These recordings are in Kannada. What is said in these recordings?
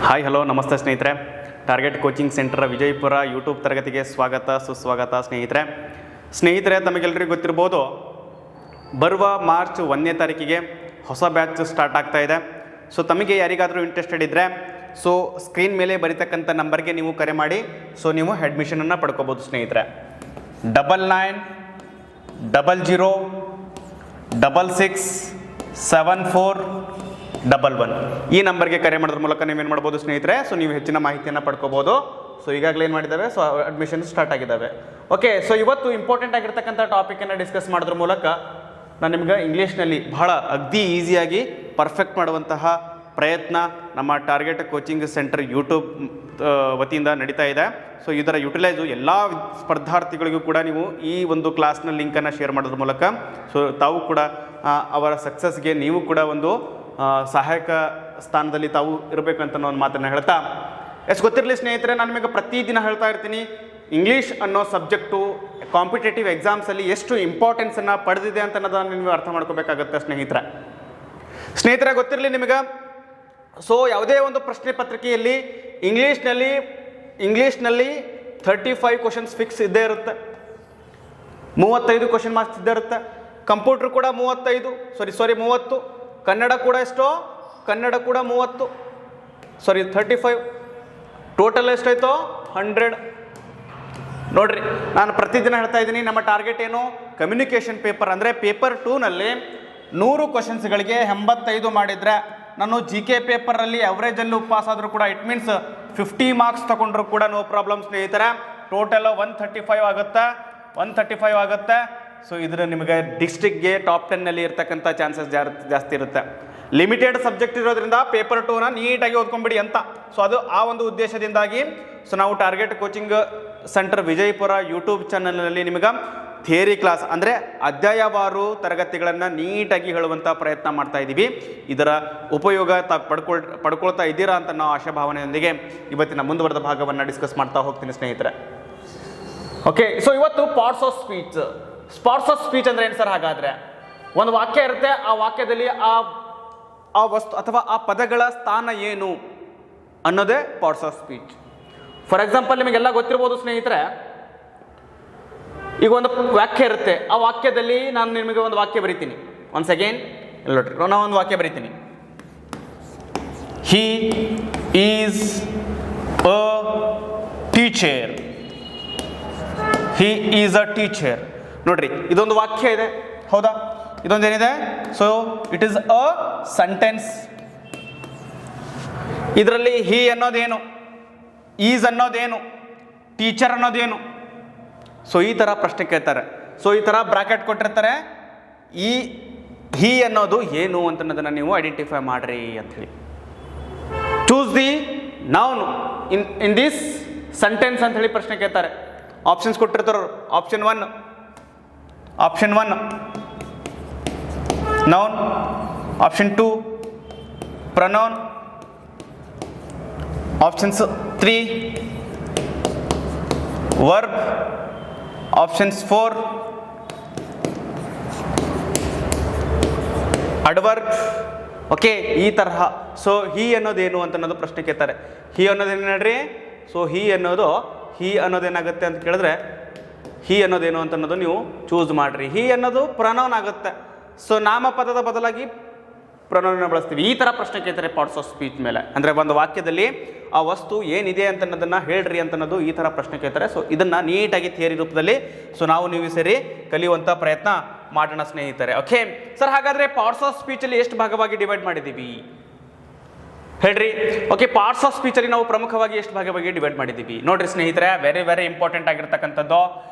ಹಾಯ್ ಹಲೋ ನಮಸ್ತೆ ಸ್ನೇಹಿತರೆ. Target coaching centre Vijayapura YouTube ತರಗತಿಗೆ ಸ್ವಾಗತ ಸುಸ್ವಾಗತ ಸ್ನೇಹಿತರೆ. ತಮಗೆಲ್ಲರಿಗೂ ಗೊತ್ತಿರ್ಬೋದು, ಬರುವ ಮಾರ್ಚ್ 1ನೇ ತಾರೀಕಿಗೆ ಹೊಸ ಬ್ಯಾಚ್ ಸ್ಟಾರ್ಟ್ ಆಗ್ತಾ ಇದೆ. ಸೊ ತಮಗೆ ಯಾರಿಗಾದರೂ ಇಂಟ್ರೆಸ್ಟೆಡ್ ಇದ್ದರೆ ಸ್ಕ್ರೀನ್ ಮೇಲೆ ಬರೀತಕ್ಕಂಥ ನಂಬರ್ಗೆ ನೀವು ಕರೆ ಮಾಡಿ ನೀವು ಅಡ್ಮಿಷನನ್ನು ಪಡ್ಕೋಬೋದು ಸ್ನೇಹಿತರೆ. 9900667411 ಈ ನಂಬರ್ಗೆ ಕರೆ ಮಾಡೋದ್ರ ಮೂಲಕ ನೀವೇನು ಮಾಡ್ಬೋದು ಸ್ನೇಹಿತರೆ, ನೀವು ಹೆಚ್ಚಿನ ಮಾಹಿತಿಯನ್ನು ಪಡ್ಕೋಬೋದು. ಈಗಾಗಲೇ ಏನು ಮಾಡಿದ್ದಾವೆ, ಅಡ್ಮಿಷನ್ ಸ್ಟಾರ್ಟ್ ಆಗಿದ್ದಾವೆ. ಓಕೆ, ಇವತ್ತು ಇಂಪಾರ್ಟೆಂಟ್ ಆಗಿರ್ತಕ್ಕಂಥ ಟಾಪಿಕನ್ನು ಡಿಸ್ಕಸ್ ಮಾಡೋದ್ರ ಮೂಲಕ ನಾನು ನಿಮ್ಗೆ ಇಂಗ್ಲೀಷ್ನಲ್ಲಿ ಬಹಳ ಅಗ್ದಿ ಈಸಿಯಾಗಿ ಪರ್ಫೆಕ್ಟ್ ಮಾಡುವಂತಹ ಪ್ರಯತ್ನ ನಮ್ಮ ಟಾರ್ಗೆಟ್ ಕೋಚಿಂಗ್ ಸೆಂಟರ್ ಯೂಟ್ಯೂಬ್ ವತಿಯಿಂದ ನಡೀತಾ ಇದೆ. ಇದರ ಯುಟಿಲೈಸು ಎಲ್ಲ ಸ್ಪರ್ಧಾರ್ಥಿಗಳಿಗೂ ಕೂಡ ನೀವು ಈ ಒಂದು ಕ್ಲಾಸ್ನ ಲಿಂಕನ್ನು ಶೇರ್ ಮಾಡೋದ್ರ ಮೂಲಕ ತಾವು ಕೂಡ ಅವರ ಸಕ್ಸಸ್ಗೆ ನೀವು ಕೂಡ ಒಂದು ಸಹಾಯಕ ಸ್ಥಾನದಲ್ಲಿ ತಾವು ಇರಬೇಕಂತ ಒಂದು ಮಾತನ್ನು ಹೇಳ್ತಾ, ಎಷ್ಟು ಗೊತ್ತಿರಲಿ ಸ್ನೇಹಿತರೆ, ನಾನು ನಿಮಗೆ ಪ್ರತಿದಿನ ಹೇಳ್ತಾ ಇರ್ತೀನಿ, ಇಂಗ್ಲೀಷ್ ಅನ್ನೋ ಸಬ್ಜೆಕ್ಟು ಕಾಂಪಿಟೇಟಿವ್ ಎಕ್ಸಾಮ್ಸಲ್ಲಿ ಎಷ್ಟು ಇಂಪಾರ್ಟೆನ್ಸನ್ನು ಪಡೆದಿದೆ ಅಂತ ಅನ್ನೋದನ್ನು ನೀವು ಅರ್ಥ ಮಾಡ್ಕೋಬೇಕಾಗತ್ತೆ ಸ್ನೇಹಿತರೆ. ಗೊತ್ತಿರಲಿ ನಿಮಗೆ, ಯಾವುದೇ ಒಂದು ಪ್ರಶ್ನೆ ಪತ್ರಿಕೆಯಲ್ಲಿ ಇಂಗ್ಲೀಷ್ನಲ್ಲಿ 35 ಕ್ವಶನ್ಸ್ ಫಿಕ್ಸ್ ಇದ್ದೇ ಇರುತ್ತೆ, 35 ಕ್ವಶನ್ ಮಾರ್ಕ್ಸ್ ಇದ್ದೇ ಇರುತ್ತೆ. ಕಂಪ್ಯೂಟ್ರ್ ಕೂಡ 30, ಕನ್ನಡ ಕೂಡ ಎಷ್ಟೋ, ಕನ್ನಡ ಕೂಡ 35, ಟೋಟಲ್ ಎಷ್ಟಾಯಿತು 100. ನೋಡ್ರಿ, ನಾನು ಪ್ರತಿದಿನ ಹೇಳ್ತಾ ಇದ್ದೀನಿ, ನಮ್ಮ ಟಾರ್ಗೆಟ್ ಏನು, ಕಮ್ಯುನಿಕೇಷನ್ ಪೇಪರ್ ಅಂದರೆ ಪೇಪರ್ 2ನಲ್ಲಿ 100 ಕ್ವಶನ್ಸ್ಗಳಿಗೆ 85 ಮಾಡಿದರೆ ನಾನು GK ಪೇಪರಲ್ಲಿ ಅವರೇಜಲ್ಲೂ ಪಾಸ್ ಆದರೂ ಕೂಡ ಇಟ್ ಮೀನ್ಸ್ 50 ಮಾರ್ಕ್ಸ್ ತಗೊಂಡ್ರು ಕೂಡ ನೋ ಪ್ರಾಬ್ಲಮ್ ಸ್ನೇಹಿತರೆ. ಟೋಟಲ್ 135 ಆಗುತ್ತೆ. ಇದರ ನಿಮಗೆ ಡಿಸ್ಟ್ರಿಕ್ಗೆ ಟಾಪ್ 10ನಲ್ಲಿ ಇರ್ತಕ್ಕಂಥ ಚಾನ್ಸಸ್ ಜಾಸ್ತಿ ಇರುತ್ತೆ. ಲಿಮಿಟೆಡ್ ಸಬ್ಜೆಕ್ಟ್ ಇರೋದ್ರಿಂದ ಪೇಪರ್ 2ನ ನೀಟಾಗಿ ಓದ್ಕೊಂಬಿಡಿ ಅಂತ. ಅದು ಆ ಒಂದು ಉದ್ದೇಶದಿಂದಾಗಿ ನಾವು target coaching centre Vijayapura YouTube ಚಾನಲ್ನಲ್ಲಿ ನಿಮಗೆ ಥಿಯರಿ ಕ್ಲಾಸ್ ಅಂದರೆ ಅಧ್ಯಾಯವಾರು ತರಗತಿಗಳನ್ನು ನೀಟಾಗಿ ಹೇಳುವಂಥ ಪ್ರಯತ್ನ ಮಾಡ್ತಾ ಇದ್ದೀವಿ. ಇದರ ಉಪಯೋಗ ಪಡ್ಕೊಳ್ತಾ ಇದ್ದೀರಾ ಅಂತ ನಾವು ಆಶಾಭಾವನೆಯೊಂದಿಗೆ ಇವತ್ತಿನ ಮುಂದುವರೆದ ಭಾಗವನ್ನು ಡಿಸ್ಕಸ್ ಮಾಡ್ತಾ ಹೋಗ್ತೀನಿ ಸ್ನೇಹಿತರೆ. ಓಕೆ, ಇವತ್ತು ಪಾರ್ಟ್ಸ್ ಆಫ್ ಸ್ಪೀಚ್ ಅಂದರೆ ಏನು ಸರ್? ಹಾಗಾದರೆ ಒಂದು ವಾಕ್ಯ ಇರುತ್ತೆ, ಆ ವಾಕ್ಯದಲ್ಲಿ ಆ ವಸ್ತು ಅಥವಾ ಆ ಪದಗಳ ಸ್ಥಾನ ಏನು ಅನ್ನೋದೇ parts of speech. For example, ನಿಮಗೆಲ್ಲ ಗೊತ್ತಿರ್ಬೋದು ಸ್ನೇಹಿತರೆ, ಈಗ ಒಂದು ವಾಕ್ಯ ಇರುತ್ತೆ, ಆ ವಾಕ್ಯದಲ್ಲಿ ನಾನು ನಿಮಗೆ ಒಂದು ವಾಕ್ಯ ಬರಿತೀನಿ. ಒನ್ಸ್ ಅಗೇನ್ ನೋಡ್ರಿ, ನಾನು ಒಂದು ವಾಕ್ಯ ಬರಿತೀನಿ. He is a teacher. He is a teacher. ನೋಡ್ರಿ, ಇದೊಂದು ವಾಕ್ಯ ಇದೆ, ಹೌದಾ? ಇದೊಂದೇನಿದೆ, ಇಟ್ ಈಸ್ ಅ ಸೆಂಟೆನ್ಸ್. ಇದರಲ್ಲಿ ಹಿ ಅನ್ನೋದೇನು, ಈಸ್ ಅನ್ನೋದೇನು, ಟೀಚರ್ ಅನ್ನೋದೇನು? ಈ ಥರ ಪ್ರಶ್ನೆ ಕೇಳ್ತಾರೆ. ಈ ಥರ ಬ್ರಾಕೆಟ್ ಕೊಟ್ಟಿರ್ತಾರೆ, ಈ ಹಿ ಅನ್ನೋದು ಏನು ಅಂತನ್ನೋದನ್ನು ನೀವು ಐಡೆಂಟಿಫೈ ಮಾಡ್ರಿ ಅಂಥೇಳಿ. Choose the noun in this sentence ಅಂತ ಹೇಳಿ ಪ್ರಶ್ನೆ ಕೇಳ್ತಾರೆ. ಆಪ್ಷನ್ಸ್ ಕೊಟ್ಟಿರ್ತಾರ. Option 1 noun, option 2 pronoun, options 3 verb, options 4 adverb. Okay, ಈ ತರಹ. ಹಿ ಅನ್ನೋದೇನು ಅಂತ ಅನ್ನೋದು ಪ್ರಶ್ನೆ ಕೇಳ್ತಾರೆ. ಹಿ ಅನ್ನೋದೇನು ನೋಡ್ರಿ, ಹಿ ಅನ್ನೋದೇನಾಗುತ್ತೆ ಅಂತ ಕೇಳಿದ್ರೆ, ಹಿ ಅನ್ನೋದೇನು ಅಂತ ಅನ್ನೋದು ನೀವು ಚೂಸ್ ಮಾಡಿರಿ. ಹಿ ಅನ್ನೋದು ಪ್ರನೌನ್ ಆಗುತ್ತೆ. ನಾಮಪದದ ಬದಲಾಗಿ ಪ್ರನೌನ್ ಬಳಸ್ತೀವಿ. ಈ ಥರ ಪ್ರಶ್ನೆ ಕೇಳ್ತಾರೆ ಪಾರ್ಟ್ಸ್ ಆಫ್ ಸ್ಪೀಚ್ ಮೇಲೆ. ಅಂದರೆ ಒಂದು ವಾಕ್ಯದಲ್ಲಿ ಆ ವಸ್ತು ಏನಿದೆ ಅಂತ ಅನ್ನೋದನ್ನು ಹೇಳ್ರಿ ಅಂತ ಅನ್ನೋದು ಈ ಥರ ಪ್ರಶ್ನೆ ಕೇಳ್ತಾರೆ. ಇದನ್ನು ನೀಟಾಗಿ ಥಿಯರಿ ರೂಪದಲ್ಲಿ ನೀವು ಸೇರಿ ಕಲಿಯುವಂಥ ಪ್ರಯತ್ನ ಮಾಡೋಣ ಸ್ನೇಹಿತರೆ. ಓಕೆ ಸರ್, ಹಾಗಾದರೆ ಪಾರ್ಟ್ಸ್ ಆಫ್ ಸ್ಪೀಚಲ್ಲಿ ಎಷ್ಟು ಭಾಗವಾಗಿ ಡಿವೈಡ್ ಮಾಡಿದ್ದೀವಿ ಹೇಳ್ರಿ? ಓಕೆ, ಪಾರ್ಟ್ಸ್ ಆಫ್ ಸ್ಪೀಚಲ್ಲಿ ನಾವು ಪ್ರಮುಖವಾಗಿ ಎಷ್ಟು ಭಾಗವಾಗಿ ಡಿವೈಡ್ ಮಾಡಿದ್ದೀವಿ ನೋಡ್ರಿ ಸ್ನೇಹಿತರೆ. ವೆರಿ ಇಂಪಾರ್ಟೆಂಟ್ ಆಗಿರ್ತಕ್ಕಂಥದ್ದು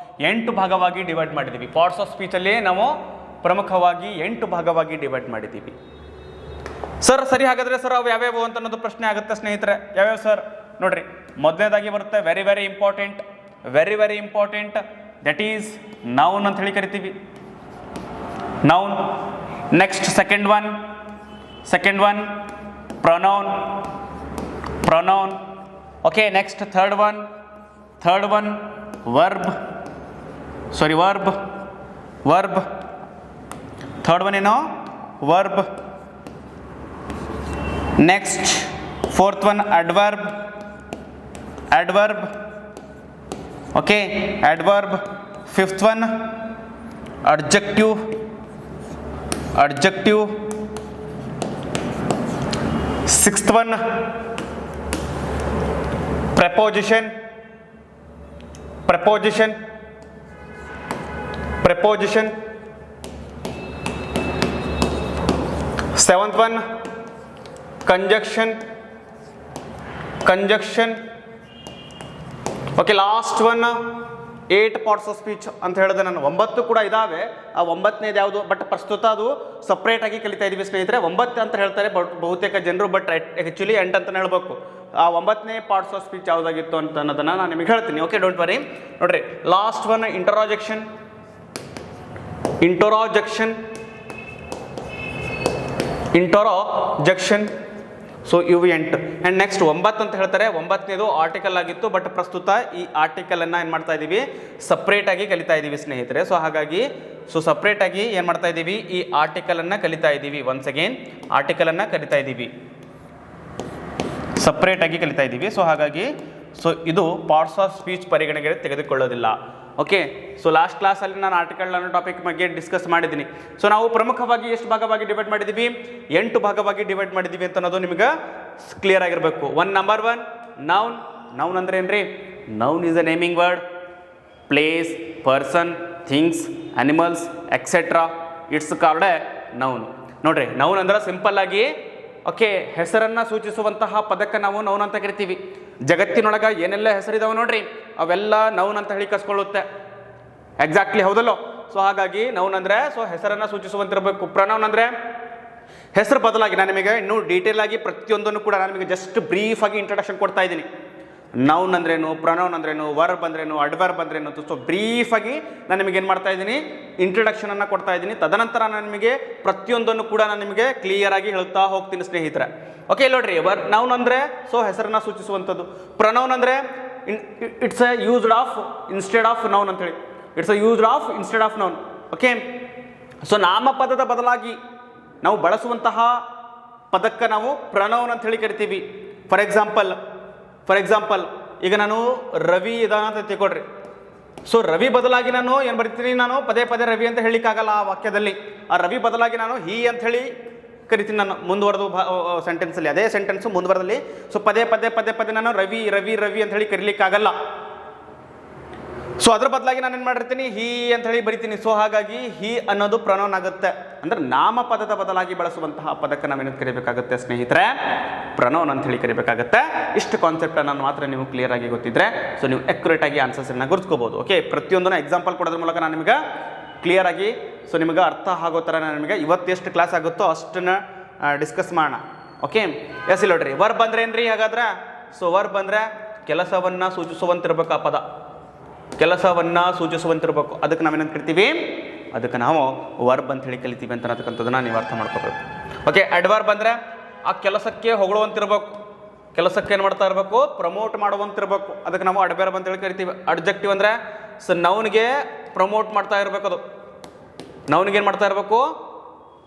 8 ಭಾಗವಾಗಿ ಡಿವೈಡ್ ಮಾಡಿದ್ದೀವಿ. ಪಾರ್ಟ್ಸ್ ಆಫ್ ಸ್ಪೀಚಲ್ಲಿ ನಾವು ಪ್ರಮುಖವಾಗಿ 8 ಭಾಗವಾಗಿ ಡಿವೈಡ್ ಮಾಡಿದ್ದೀವಿ. ಸರ್ ಸರಿ, ಹಾಗಾದರೆ ಸರ್ ಅವು ಯಾವ್ಯಾವು ಅಂತ ಅನ್ನೋದು ಪ್ರಶ್ನೆ ಆಗುತ್ತೆ ಸ್ನೇಹಿತರೆ. ಯಾವ್ಯಾವ ಸರ್ ನೋಡ್ರಿ, ಮೊದಲನೇದಾಗಿ ಬರುತ್ತೆ very important that is noun ಅಂತ ಹೇಳಿ ಕರಿತೀವಿ, noun. Next second one pronoun. Okay, next third one verb. Third one ಏನೋ verb. Next fourth one adverb, okay adverb. Fifth one adjective, sixth one preposition. Seventh one conjunction. Okay, last one 8 parts of speech ಅಂತ ಹೇಳಿದೆ ನಾನು. 9 ಕೂಡ ಇದಾವೆ. ಆ 9ನೇದು ಯಾವುದು, ಬಟ್ ಪ್ರಸ್ತುತ ಅದು ಸಪ್ರೇಟ್ ಆಗಿ ಕಲಿತಾ ಇದೀವಿ ಸ್ನೇಹಿತರೆ. 9 ಅಂತ ಹೇಳ್ತಾರೆ ಬಹುತೇಕ ಜನರು, ಬಟ್ ಆ್ಯಕ್ಚುಲಿ 8 ಅಂತಲೇ ಹೇಳ್ಬೇಕು. ಆ 9ನೇ ಪಾರ್ಟ್ಸ್ ಆಫ್ ಸ್ಪೀಚ್ ಯಾವುದಾಗಿತ್ತು ಅಂತ ಅನ್ನೋದನ್ನು ನಾನು ನಿಮಗೆ ಹೇಳ್ತೀನಿ. Okay, don't worry. ನೋಡ್ರಿ, ಲಾಸ್ಟ್ ಒನ್ ಇಂಟರಾಜೆಕ್ಷನ್. ಸೊ ಇವು 8. ಆ್ಯಂಡ್ ನೆಕ್ಸ್ಟ್ 9 ಅಂತ ಹೇಳ್ತಾರೆ. 9ನೇದು ಆರ್ಟಿಕಲ್ ಆಗಿತ್ತು, ಬಟ್ ಪ್ರಸ್ತುತ ಈ ಆರ್ಟಿಕಲನ್ನು ಏನು ಮಾಡ್ತಾ ಇದ್ದೀವಿ, ಸಪ್ರೇಟಾಗಿ ಕಲಿತಾ ಇದ್ದೀವಿ ಸ್ನೇಹಿತರೆ. ಸೊ ಹಾಗಾಗಿ ಸಪ್ರೇಟಾಗಿ ಏನು ಮಾಡ್ತಾ ಇದ್ದೀವಿ, ಈ ಆರ್ಟಿಕಲನ್ನು ಕಲಿತಾ ಇದ್ದೀವಿ. ಒನ್ಸ್ ಅಗೇನ್ ಆರ್ಟಿಕಲನ್ನು ಕಲಿತಾ ಇದ್ದೀವಿ, ಸಪ್ರೇಟಾಗಿ ಕಲಿತಾ ಇದ್ದೀವಿ. ಸೊ ಹಾಗಾಗಿ ಇದು ಪಾರ್ಟ್ಸ್ ಆಫ್ ಸ್ಪೀಚ್ ಪರಿಗಣನೆಗೆ ತೆಗೆದುಕೊಳ್ಳೋದಿಲ್ಲ. ಓಕೆ, ಸೊ ಲಾಸ್ಟ್ ಕ್ಲಾಸಲ್ಲಿ ನಾನು ಆರ್ಟಿಕಲ್ ಅನ್ನೋ ಟಾಪಿಕ್ ಬಗ್ಗೆ ಡಿಸ್ಕಸ್ ಮಾಡಿದ್ದೀನಿ. ಸೊ ನಾವು ಪ್ರಮುಖವಾಗಿ ಎಷ್ಟು ಭಾಗವಾಗಿ ಡಿವೈಡ್ ಮಾಡಿದ್ದೀವಿ, 8 ಭಾಗವಾಗಿ ಡಿವೈಡ್ ಮಾಡಿದ್ದೀವಿ ಅಂತ ಅನ್ನೋದು ನಿಮಗೆ ಕ್ಲಿಯರ್ ಆಗಿರಬೇಕು. Number 1 noun. ನೌನ್ ಅಂದ್ರೆ ಏನ್ರಿ? Noun is a naming word. Place, person, things, animals etcetera, it's called A noun. ನೋಡ್ರಿ, ನೌನ್ ಅಂದ್ರೆ ಸಿಂಪಲ್ ಆಗಿ ಓಕೆ ಹೆಸರನ್ನು ಸೂಚಿಸುವಂತಹ ಪದಕ್ಕೆ ನಾವು ನೌನ್ ಅಂತ ಕರಿತೀವಿ. ಜಗತ್ತಿನೊಳಗೆ ಏನೆಲ್ಲ ಹೆಸರಿದಾವೆ ನೋಡ್ರಿ, ಅವೆಲ್ಲ ನೌನ್ ಅಂತ ಹೇಳಿ ಕಸ್ಕೊಳ್ಳುತ್ತೆ. ಎಕ್ಸಾಕ್ಟ್ಲಿ, ಹೌದಲ್ಲೋ? ಸೊ ಹಾಗಾಗಿ ನೌನ್ ಅಂದರೆ ಹೆಸರನ್ನು ಸೂಚಿಸುವಂತಿರಬೇಕು. ಪ್ರನೌನ್ ಅಂದರೆ ಹೆಸರು ಬದಲಾಗಿ, ನಾನು ನಿಮಗೆ ಇನ್ನೂ ಡೀಟೇಲ್ ಆಗಿ ಪ್ರತಿಯೊಂದನ್ನು ಕೂಡ ನಾನು ನಿಮಗೆ ಜಸ್ಟ್ ಬ್ರೀಫ್ ಆಗಿ ಇಂಟ್ರೊಡಕ್ಷನ್ ಕೊಡ್ತಾ ಇದ್ದೀನಿ. ನೌನ್ ಅಂದ್ರೇನು, ಪ್ರನೌನ್ ಅಂದ್ರೇನು, ವರ್ಬ್ ಅಂದ್ರೇನು, ಅಡ್ವರ್ಬ್ ಅಂದ್ರೇನು ಅಂತ ಬ್ರೀಫಾಗಿ ನಾನು ನಿಮಗೆ ಏನು ಮಾಡ್ತಾ ಇದ್ದೀನಿ, ಇಂಟ್ರೊಡಕ್ಷನನ್ನು ಕೊಡ್ತಾ ಇದ್ದೀನಿ. ತದನಂತರ ನಾನು ನಿಮಗೆ ಪ್ರತಿಯೊಂದನ್ನು ಕೂಡ ನಾನು ನಿಮಗೆ ಕ್ಲಿಯರ್ ಆಗಿ ಹೇಳ್ತಾ ಹೋಗ್ತೀನಿ ಸ್ನೇಹಿತರೆ. ಓಕೆ, ನೋಡ್ರಿ, ನೌನ್ ಅಂದರೆ ಹೆಸರನ್ನು ಸೂಚಿಸುವಂಥದ್ದು. ಪ್ರನೌನ್ ಅಂದರೆ it's a used of instead of noun ಅಂತೇಳಿ. It's a used of instead of noun. Okay, ನಾಮಪದದ ಬದಲಾಗಿ ನಾವು ಬಳಸುವಂತಹ ಪದಕ್ಕೆ ನಾವು ಪ್ರನೌನ್ ಅಂತ ಹೇಳಿ ಕರಿತೀವಿ. ಫಾರ್ ಎಕ್ಸಾಂಪಲ್ ಈಗ ನಾನು ರವಿ ಇದಾನ ಅಂತ ತಿಳ್ಕೊಡ್ರಿ. ರವಿ ಬದಲಾಗಿ ನಾನು ಏನು ಬರಿತೀನಿ, ನಾನು ಪದೇ ರವಿ ಅಂತ ಹೇಳಲಿಕ್ಕಾಗಲ್ಲ ಆ ವಾಕ್ಯದಲ್ಲಿ. ಆ ರವಿ ಬದಲಾಗಿ ನಾನು ಹಿ ಅಂತ ಹೇಳಿ ಕರಿತೀನಿ ನಾನು ಮುಂದುವರೆದು ಸೆಂಟೆನ್ಸಲ್ಲಿ. ಅದೇ ಸೆಂಟೆನ್ಸು ಮುಂದುವರೆದಲ್ಲಿ ಪದೇ ನಾನು ರವಿ ಅಂತ ಹೇಳಿ ಕರೀಲಿಕ್ಕಾಗಲ್ಲ. ಅದ್ರ ಬದಲಾಗಿ ನಾನು ಏನು ಮಾಡಿರ್ತೀನಿ, ಹಿ ಅಂತ ಹೇಳಿ ಬರಿತೀನಿ. ಹಾಗಾಗಿ ಹಿ ಅನ್ನೋದು ಪ್ರನೌನ್ ಆಗುತ್ತೆ. ಅಂದ್ರೆ ನಾಮಪದದ ಬದಲಾಗಿ ಬಳಸುವಂತಹ ಪದಕ್ಕೆ ನಾವೇನು ಕರಿಬೇಕಾಗುತ್ತೆ ಸ್ನೇಹಿತರೆ, ಪ್ರನೌನ್ ಅಂತ ಹೇಳಿ ಕರಿಬೇಕಾಗುತ್ತೆ. ಇಷ್ಟು ಕಾನ್ಸೆಪ್ಟ್ ನಾನು ಮಾತ್ರ ನೀವು ಕ್ಲಿಯರ್ ಆಗಿ ಗೊತ್ತಿದ್ರೆ ನೀವು ಅಕ್ಯುರೇಟ್ ಆಗಿ ಆನ್ಸರ್ಸನ್ನು ಗುರುತಿಸ್ಕೋಬಹುದು. ಓಕೆ, ಪ್ರತಿಯೊಂದನ್ನು ಎಕ್ಸಾಂಪಲ್ ಕೊಡೋದ್ರ ಮೂಲಕ ನಾನು ನಿಮಗೆ ಕ್ಲಿಯರ್ ಆಗಿ ನಿಮಗೆ ಅರ್ಥ ಆಗೋ ಥರ ನಾನು ನಿಮಗೆ ಇವತ್ತು ಎಷ್ಟು ಕ್ಲಾಸ್ ಆಗುತ್ತೋ ಅಷ್ಟನ್ನು ಡಿಸ್ಕಸ್ ಮಾಡೋಣ. ಓಕೆ, ಎಸ್ ಇಲ್ಲ ನೋಡ್ರಿ, ವರ್ಬ್ ಅಂದ್ರೆ ಏನ್ರಿ ಹಾಗಾದ್ರೆ? ವರ್ಬ್ ಅಂದ್ರೆ ಕೆಲಸವನ್ನು ಸೂಚಿಸುವಂತಿರ್ಬೇಕು. ಆ ಪದ ಕೆಲಸವನ್ನು ಸೂಚಿಸುವಂತಿರ್ಬೇಕು. ಅದಕ್ಕೆ ನಾವೇನಂತ ಕರಿತೀವಿ, ಅದಕ್ಕೆ ನಾವು ವರ್ಬ್ ಅಂತ ಹೇಳಿ ಕಲಿತೀವಿ ಅಂತ ಅನ್ನತಕ್ಕಂಥದ್ದನ್ನ ನೀವು ಅರ್ಥ ಮಾಡ್ಕೋಬೇಕು. ಓಕೆ, ಅಡ್ವರ್ಬ್ ಅಂದರೆ ಆ ಕೆಲಸಕ್ಕೆ ಹೊಗಳುವಂತಿರ್ಬೇಕು, ಕೆಲಸಕ್ಕೆ ಏನು ಮಾಡ್ತಾ ಇರಬೇಕು, ಪ್ರಮೋಟ್ ಮಾಡುವಂತಿರ್ಬೇಕು. ಅದಕ್ಕೆ ನಾವು ಅಡ್ವರ್ಬ್ ಅಂತ ಹೇಳಿ ಕರಿತೀವಿ. ಅಡ್ಜೆಕ್ಟಿವ್ ಅಂದರೆ ನೌನ್ಗೆ ಪ್ರಮೋಟ್ ಮಾಡ್ತಾ ಇರಬೇಕು. ಅದು ನೌನ್ಗೆ ಏನು ಮಾಡ್ತಾ ಇರಬೇಕು,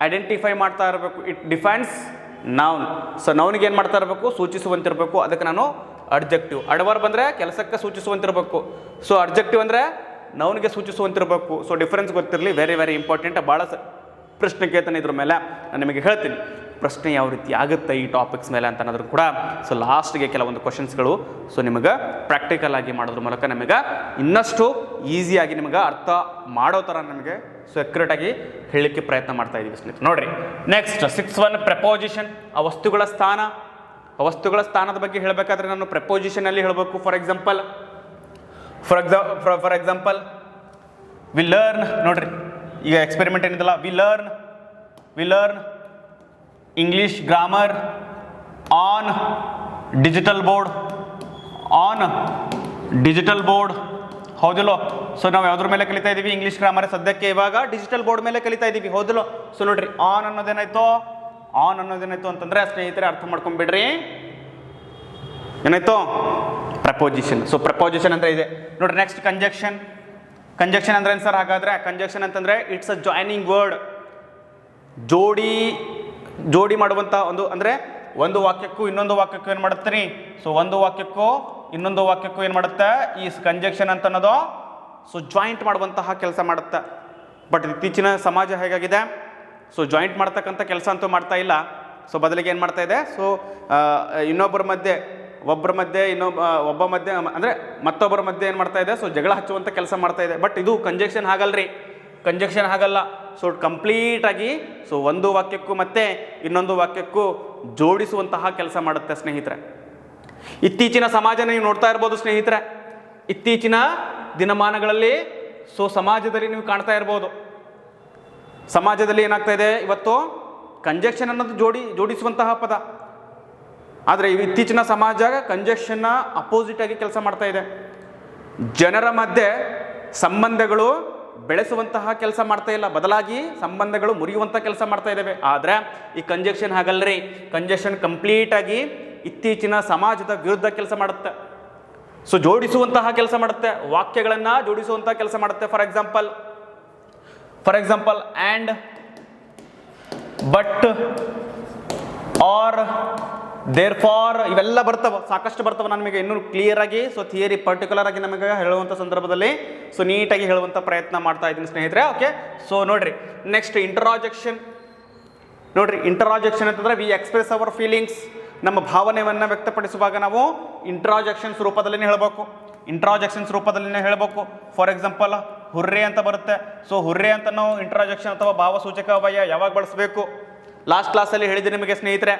ಐಡೆಂಟಿಫೈ ಮಾಡ್ತಾ ಇರಬೇಕು. It defines noun. ನೌನ್ಗೆ ಏನು ಮಾಡ್ತಾ ಇರಬೇಕು, ಸೂಚಿಸುವಂತಿರಬೇಕು. ಅದಕ್ಕೆ ನಾನು ಅಡ್ಜೆಕ್ಟಿವ್. ಅಡ್ವರ್ಬ್ ಅಂದರೆ ಕೆಲಸಕ್ಕೆ ಸೂಚಿಸುವಂತಿರಬೇಕು. ಅಡ್ಜೆಕ್ಟಿವ್ ಅಂದರೆ ನೌನ್ಗೆ ಸೂಚಿಸುವಂತಿರಬೇಕು. ಡಿಫರೆನ್ಸ್ ಗೊತ್ತಿರಲಿ, ವೆರಿ ಇಂಪಾರ್ಟೆಂಟ್. ಭಾಳ ಪ್ರಶ್ನೆ ಕೇಳ್ತಾನೆ ಇದ್ರ ಮೇಲೆ ನಾನು ನಿಮಗೆ ಹೇಳ್ತೀನಿ. ಪ್ರಶ್ನೆ ಯಾವ ರೀತಿ ಆಗುತ್ತೆ ಈ ಟಾಪಿಕ್ಸ್ ಮೇಲೆ ಅಂತ ಅನ್ನೋದ್ರು ಕೂಡ ಲಾಸ್ಟ್ಗೆ ಕೆಲವೊಂದು ಕ್ವಶನ್ಸ್ಗಳು ನಿಮಗೆ ಪ್ರಾಕ್ಟಿಕಲ್ ಆಗಿ ಮಾಡೋದ್ರ ಮೂಲಕ ನಮಗೆ ಇನ್ನಷ್ಟು ಈಸಿಯಾಗಿ ನಿಮಗೆ ಅರ್ಥ ಮಾಡೋ ಥರ ನಮಗೆ ಅಕ್ಯುರೇಟ್ ಆಗಿ ಹೇಳಲಿಕ್ಕೆ ಪ್ರಯತ್ನ ಮಾಡ್ತಾ ಇದ್ದೀವಿ ಸ್ನೇಹಿತರೆ. ನೋಡ್ರಿ, ನೆಕ್ಸ್ಟ್ 6 1 ಪ್ರೆಪೋಸಿಷನ್. ಆ ವಸ್ತುಗಳ ಸ್ಥಾನದ ಬಗ್ಗೆ ಹೇಳಬೇಕಾದ್ರೆ ನಾನು ಪ್ರೆಪೋಸಿಷನಲ್ಲಿ ಹೇಳಬೇಕು. For example we learn. ನೋಡ್ರಿ, ಈಗ ಎಕ್ಸ್ಪೆರಿಮೆಂಟ್ ಏನಿದಲ್ಲ, we learn English grammar on digital board. ಹೌದಿಲ್ಲೋ? ನಾವು ಯಾವುದ್ರ ಮೇಲೆ ಕಲಿತಾ ಇದ್ದೀವಿ, ಇಂಗ್ಲಿಷ್ ಗ್ರಾಮರ್. ಸದ್ಯಕ್ಕೆ ಇವಾಗ ಡಿಜಿಟಲ್ ಬೋರ್ಡ್ ಮೇಲೆ ಕಲಿತಾ ಇದ್ದೀವಿ, ಹೌದಿಲ್ಲೋ? ನೋಡ್ರಿ, ಆನ್ ಅನ್ನೋದೇನಾಯ್ತು ಅಂತಂದ್ರೆ ಸ್ನೇಹಿತರೆ ಅರ್ಥ ಮಾಡ್ಕೊಂಡ್ಬಿಡ್ರಿ, ಏನಾಯ್ತು, ಪ್ರಪೋಸಿಷನ್. ಪ್ರಪೋಸಿಷನ್ ಅಂದ್ರೆ ಇದೆ ನೋಡ್ರಿ. ನೆಕ್ಸ್ಟ್ ಕಂಜಕ್ಷನ್ ಅಂದ್ರೆ ಏನು ಸರ್ ಹಾಗಾದ್ರೆ? ಕಂಜಕ್ಷನ್ ಅಂತಂದ್ರೆ ಇಟ್ಸ್ ಅ ಜಾಯ್ನಿಂಗ್ ವರ್ಡ್. ಜೋಡಿ ಮಾಡುವಂಥ ಒಂದು, ಅಂದ್ರೆ ಒಂದು ವಾಕ್ಯಕ್ಕೂ ಇನ್ನೊಂದು ವಾಕ್ಯಕ್ಕೂ ಏನು ಮಾಡುತ್ತೆ ರೀ? ಸೊ ಒಂದು ವಾಕ್ಯಕ್ಕೂ ಇನ್ನೊಂದು ವಾಕ್ಯಕ್ಕೂ ಏನು ಮಾಡುತ್ತೆ? ಈ ಕಂಜಂಕ್ಷನ್ ಅಂತ ಅನ್ನೋದು ಸೊ ಜಾಯಿಂಟ್ ಮಾಡುವಂತಹ ಕೆಲಸ ಮಾಡುತ್ತೆ. ಬಟ್ ಇತ್ತೀಚಿನ ಸಮಾಜ ಹೇಗಾಗಿದೆ? ಸೊ ಜಾಯಿಂಟ್ ಮಾಡ್ತಕ್ಕಂಥ ಕೆಲಸ ಅಂತೂ ಮಾಡ್ತಾ ಇಲ್ಲ. ಸೊ ಬದಲಿಗೆ ಏನು ಮಾಡ್ತಾ ಇದೆ? ಸೊ ಇನ್ನೊಬ್ಬರ ಮಧ್ಯೆ ಒಬ್ಬರ ಮಧ್ಯೆ ಒಬ್ಬ ಮಧ್ಯೆ ಅಂದರೆ ಮತ್ತೊಬ್ಬರ ಮಧ್ಯೆ ಏನು ಮಾಡ್ತಾ ಇದೆ? ಸೊ ಜಗಳ ಹಚ್ಚುವಂಥ ಕೆಲಸ ಮಾಡ್ತಾ ಇದೆ. ಬಟ್ ಇದು ಕಂಜಂಕ್ಷನ್ ಹಾಗಲ್ರಿ, ಕಂಜಂಕ್ಷನ್ ಹಾಗಲ್ಲ. ಸೊ ಕಂಪ್ಲೀಟಾಗಿ ಸೊ ಒಂದು ವಾಕ್ಯಕ್ಕೂ ಮತ್ತು ಇನ್ನೊಂದು ವಾಕ್ಯಕ್ಕೂ ಜೋಡಿಸುವಂತಹ ಕೆಲಸ ಮಾಡುತ್ತೆ ಸ್ನೇಹಿತರೆ. ಇತ್ತೀಚಿನ ಸಮಾಜ ನೀವು ನೋಡ್ತಾ ಇರ್ಬೋದು ಸ್ನೇಹಿತರೆ. ಇತ್ತೀಚಿನ ದಿನಮಾನಗಳಲ್ಲಿ ಸೊ ಸಮಾಜದಲ್ಲಿ ನೀವು ಕಾಣ್ತಾ ಇರ್ಬೋದು. ಸಮಾಜದಲ್ಲಿ ಏನಾಗ್ತಾ ಇದೆ ಇವತ್ತು? ಕಂಜಂಕ್ಷನ್ ಅನ್ನೋದು ಜೋಡಿಸುವಂತಹ ಪದ. ಆದರೆ ಇತ್ತೀಚಿನ ಸಮಾಜ ಕಂಜಂಕ್ಷನ್ನ ಅಪೋಸಿಟ್ ಆಗಿ ಕೆಲಸ ಮಾಡ್ತಾ ಇದೆ. ಜನರ ಮಧ್ಯೆ ಸಂಬಂಧಗಳು ಬೆಳೆಸುವಂತಹ ಕೆಲಸ ಮಾಡ್ತಾ ಇಲ್ಲ, ಬದಲಾಗಿ ಸಂಬಂಧಗಳು ಮುರಿಯುವಂಥ ಕೆಲಸ ಮಾಡ್ತಾ ಇದ್ದೇವೆ. ಆದರೆ ಈ ಕಂಜಂಕ್ಷನ್ ಹಾಗಲ್ರಿ. ಕಂಜಂಕ್ಷನ್ ಕಂಪ್ಲೀಟಾಗಿ ಇತ್ತೀಚಿನ ಸಮಾಜದ ವಿರುದ್ಧ ಕೆಲಸ ಮಾಡುತ್ತೆ. ಸೊ ಜೋಡಿಸುವಂತಹ ಕೆಲಸ ಮಾಡುತ್ತೆ, ವಾಕ್ಯಗಳನ್ನು ಜೋಡಿಸುವಂತಹ ಕೆಲಸ ಮಾಡುತ್ತೆ. For example and, but, or, there for ಬರ್ತವೆ, ಸಾಕಷ್ಟು ಬರ್ತವೆ. ನಾನು ನಿಮಗೆ ಇನ್ನೂ ಕ್ಲಿಯರ್ ಆಗಿ ಸೊ ಥಿಯರಿ ಪರ್ಟಿಕ್ಯುಲರ್ ಆಗಿ ನಮಗೆ ಹೇಳುವಂಥ ಸಂದರ್ಭದಲ್ಲಿ ಸೊ ನೀಟಾಗಿ ಹೇಳುವಂಥ ಪ್ರಯತ್ನ ಮಾಡ್ತಾ ಇದ್ದೀನಿ ಸ್ನೇಹಿತರೆ. ಓಕೆ, ಸೊ ನೋಡ್ರಿ ನೆಕ್ಸ್ಟ್ ಇಂಟರಾಜೆಕ್ಷನ್. ನೋಡ್ರಿ ಇಂಟರಾಜೆಕ್ಷನ್ ಅಂತಂದ್ರೆ ವಿ ಎಕ್ಸ್ಪ್ರೆಸ್ ಅವರ್ ಫೀಲಿಂಗ್ಸ್. ನಮ್ಮ ಭಾವನೆಯನ್ನು ವ್ಯಕ್ತಪಡಿಸುವಾಗ ನಾವು ಇಂಟ್ರಾಜೆಕ್ಷನ್ಸ್ ರೂಪದಲ್ಲಿನೇ ಹೇಳಬೇಕು. ಇಂಟ್ರಾಜೆಕ್ಷನ್ಸ್ ರೂಪದಲ್ಲಿನೇ ಹೇಳಬೇಕು. ಫಾರ್ ಎಕ್ಸಾಂಪಲ್ ಹುರ್ರೆ ಅಂತ ಬರುತ್ತೆ. ಸೊ ಹುರ್ರೆ ಅಂತ ನಾವು ಇಂಟ್ರಾಜೆಕ್ಷನ್ ಅಥವಾ ಭಾವಸೂಚಕ ಅವಯ ಯಾವಾಗ ಬಳಸಬೇಕು? ಲಾಸ್ಟ್ ಕ್ಲಾಸಲ್ಲಿ ಹೇಳಿದ್ದೆ ನಿಮಗೆ ಸ್ನೇಹಿತರೆ,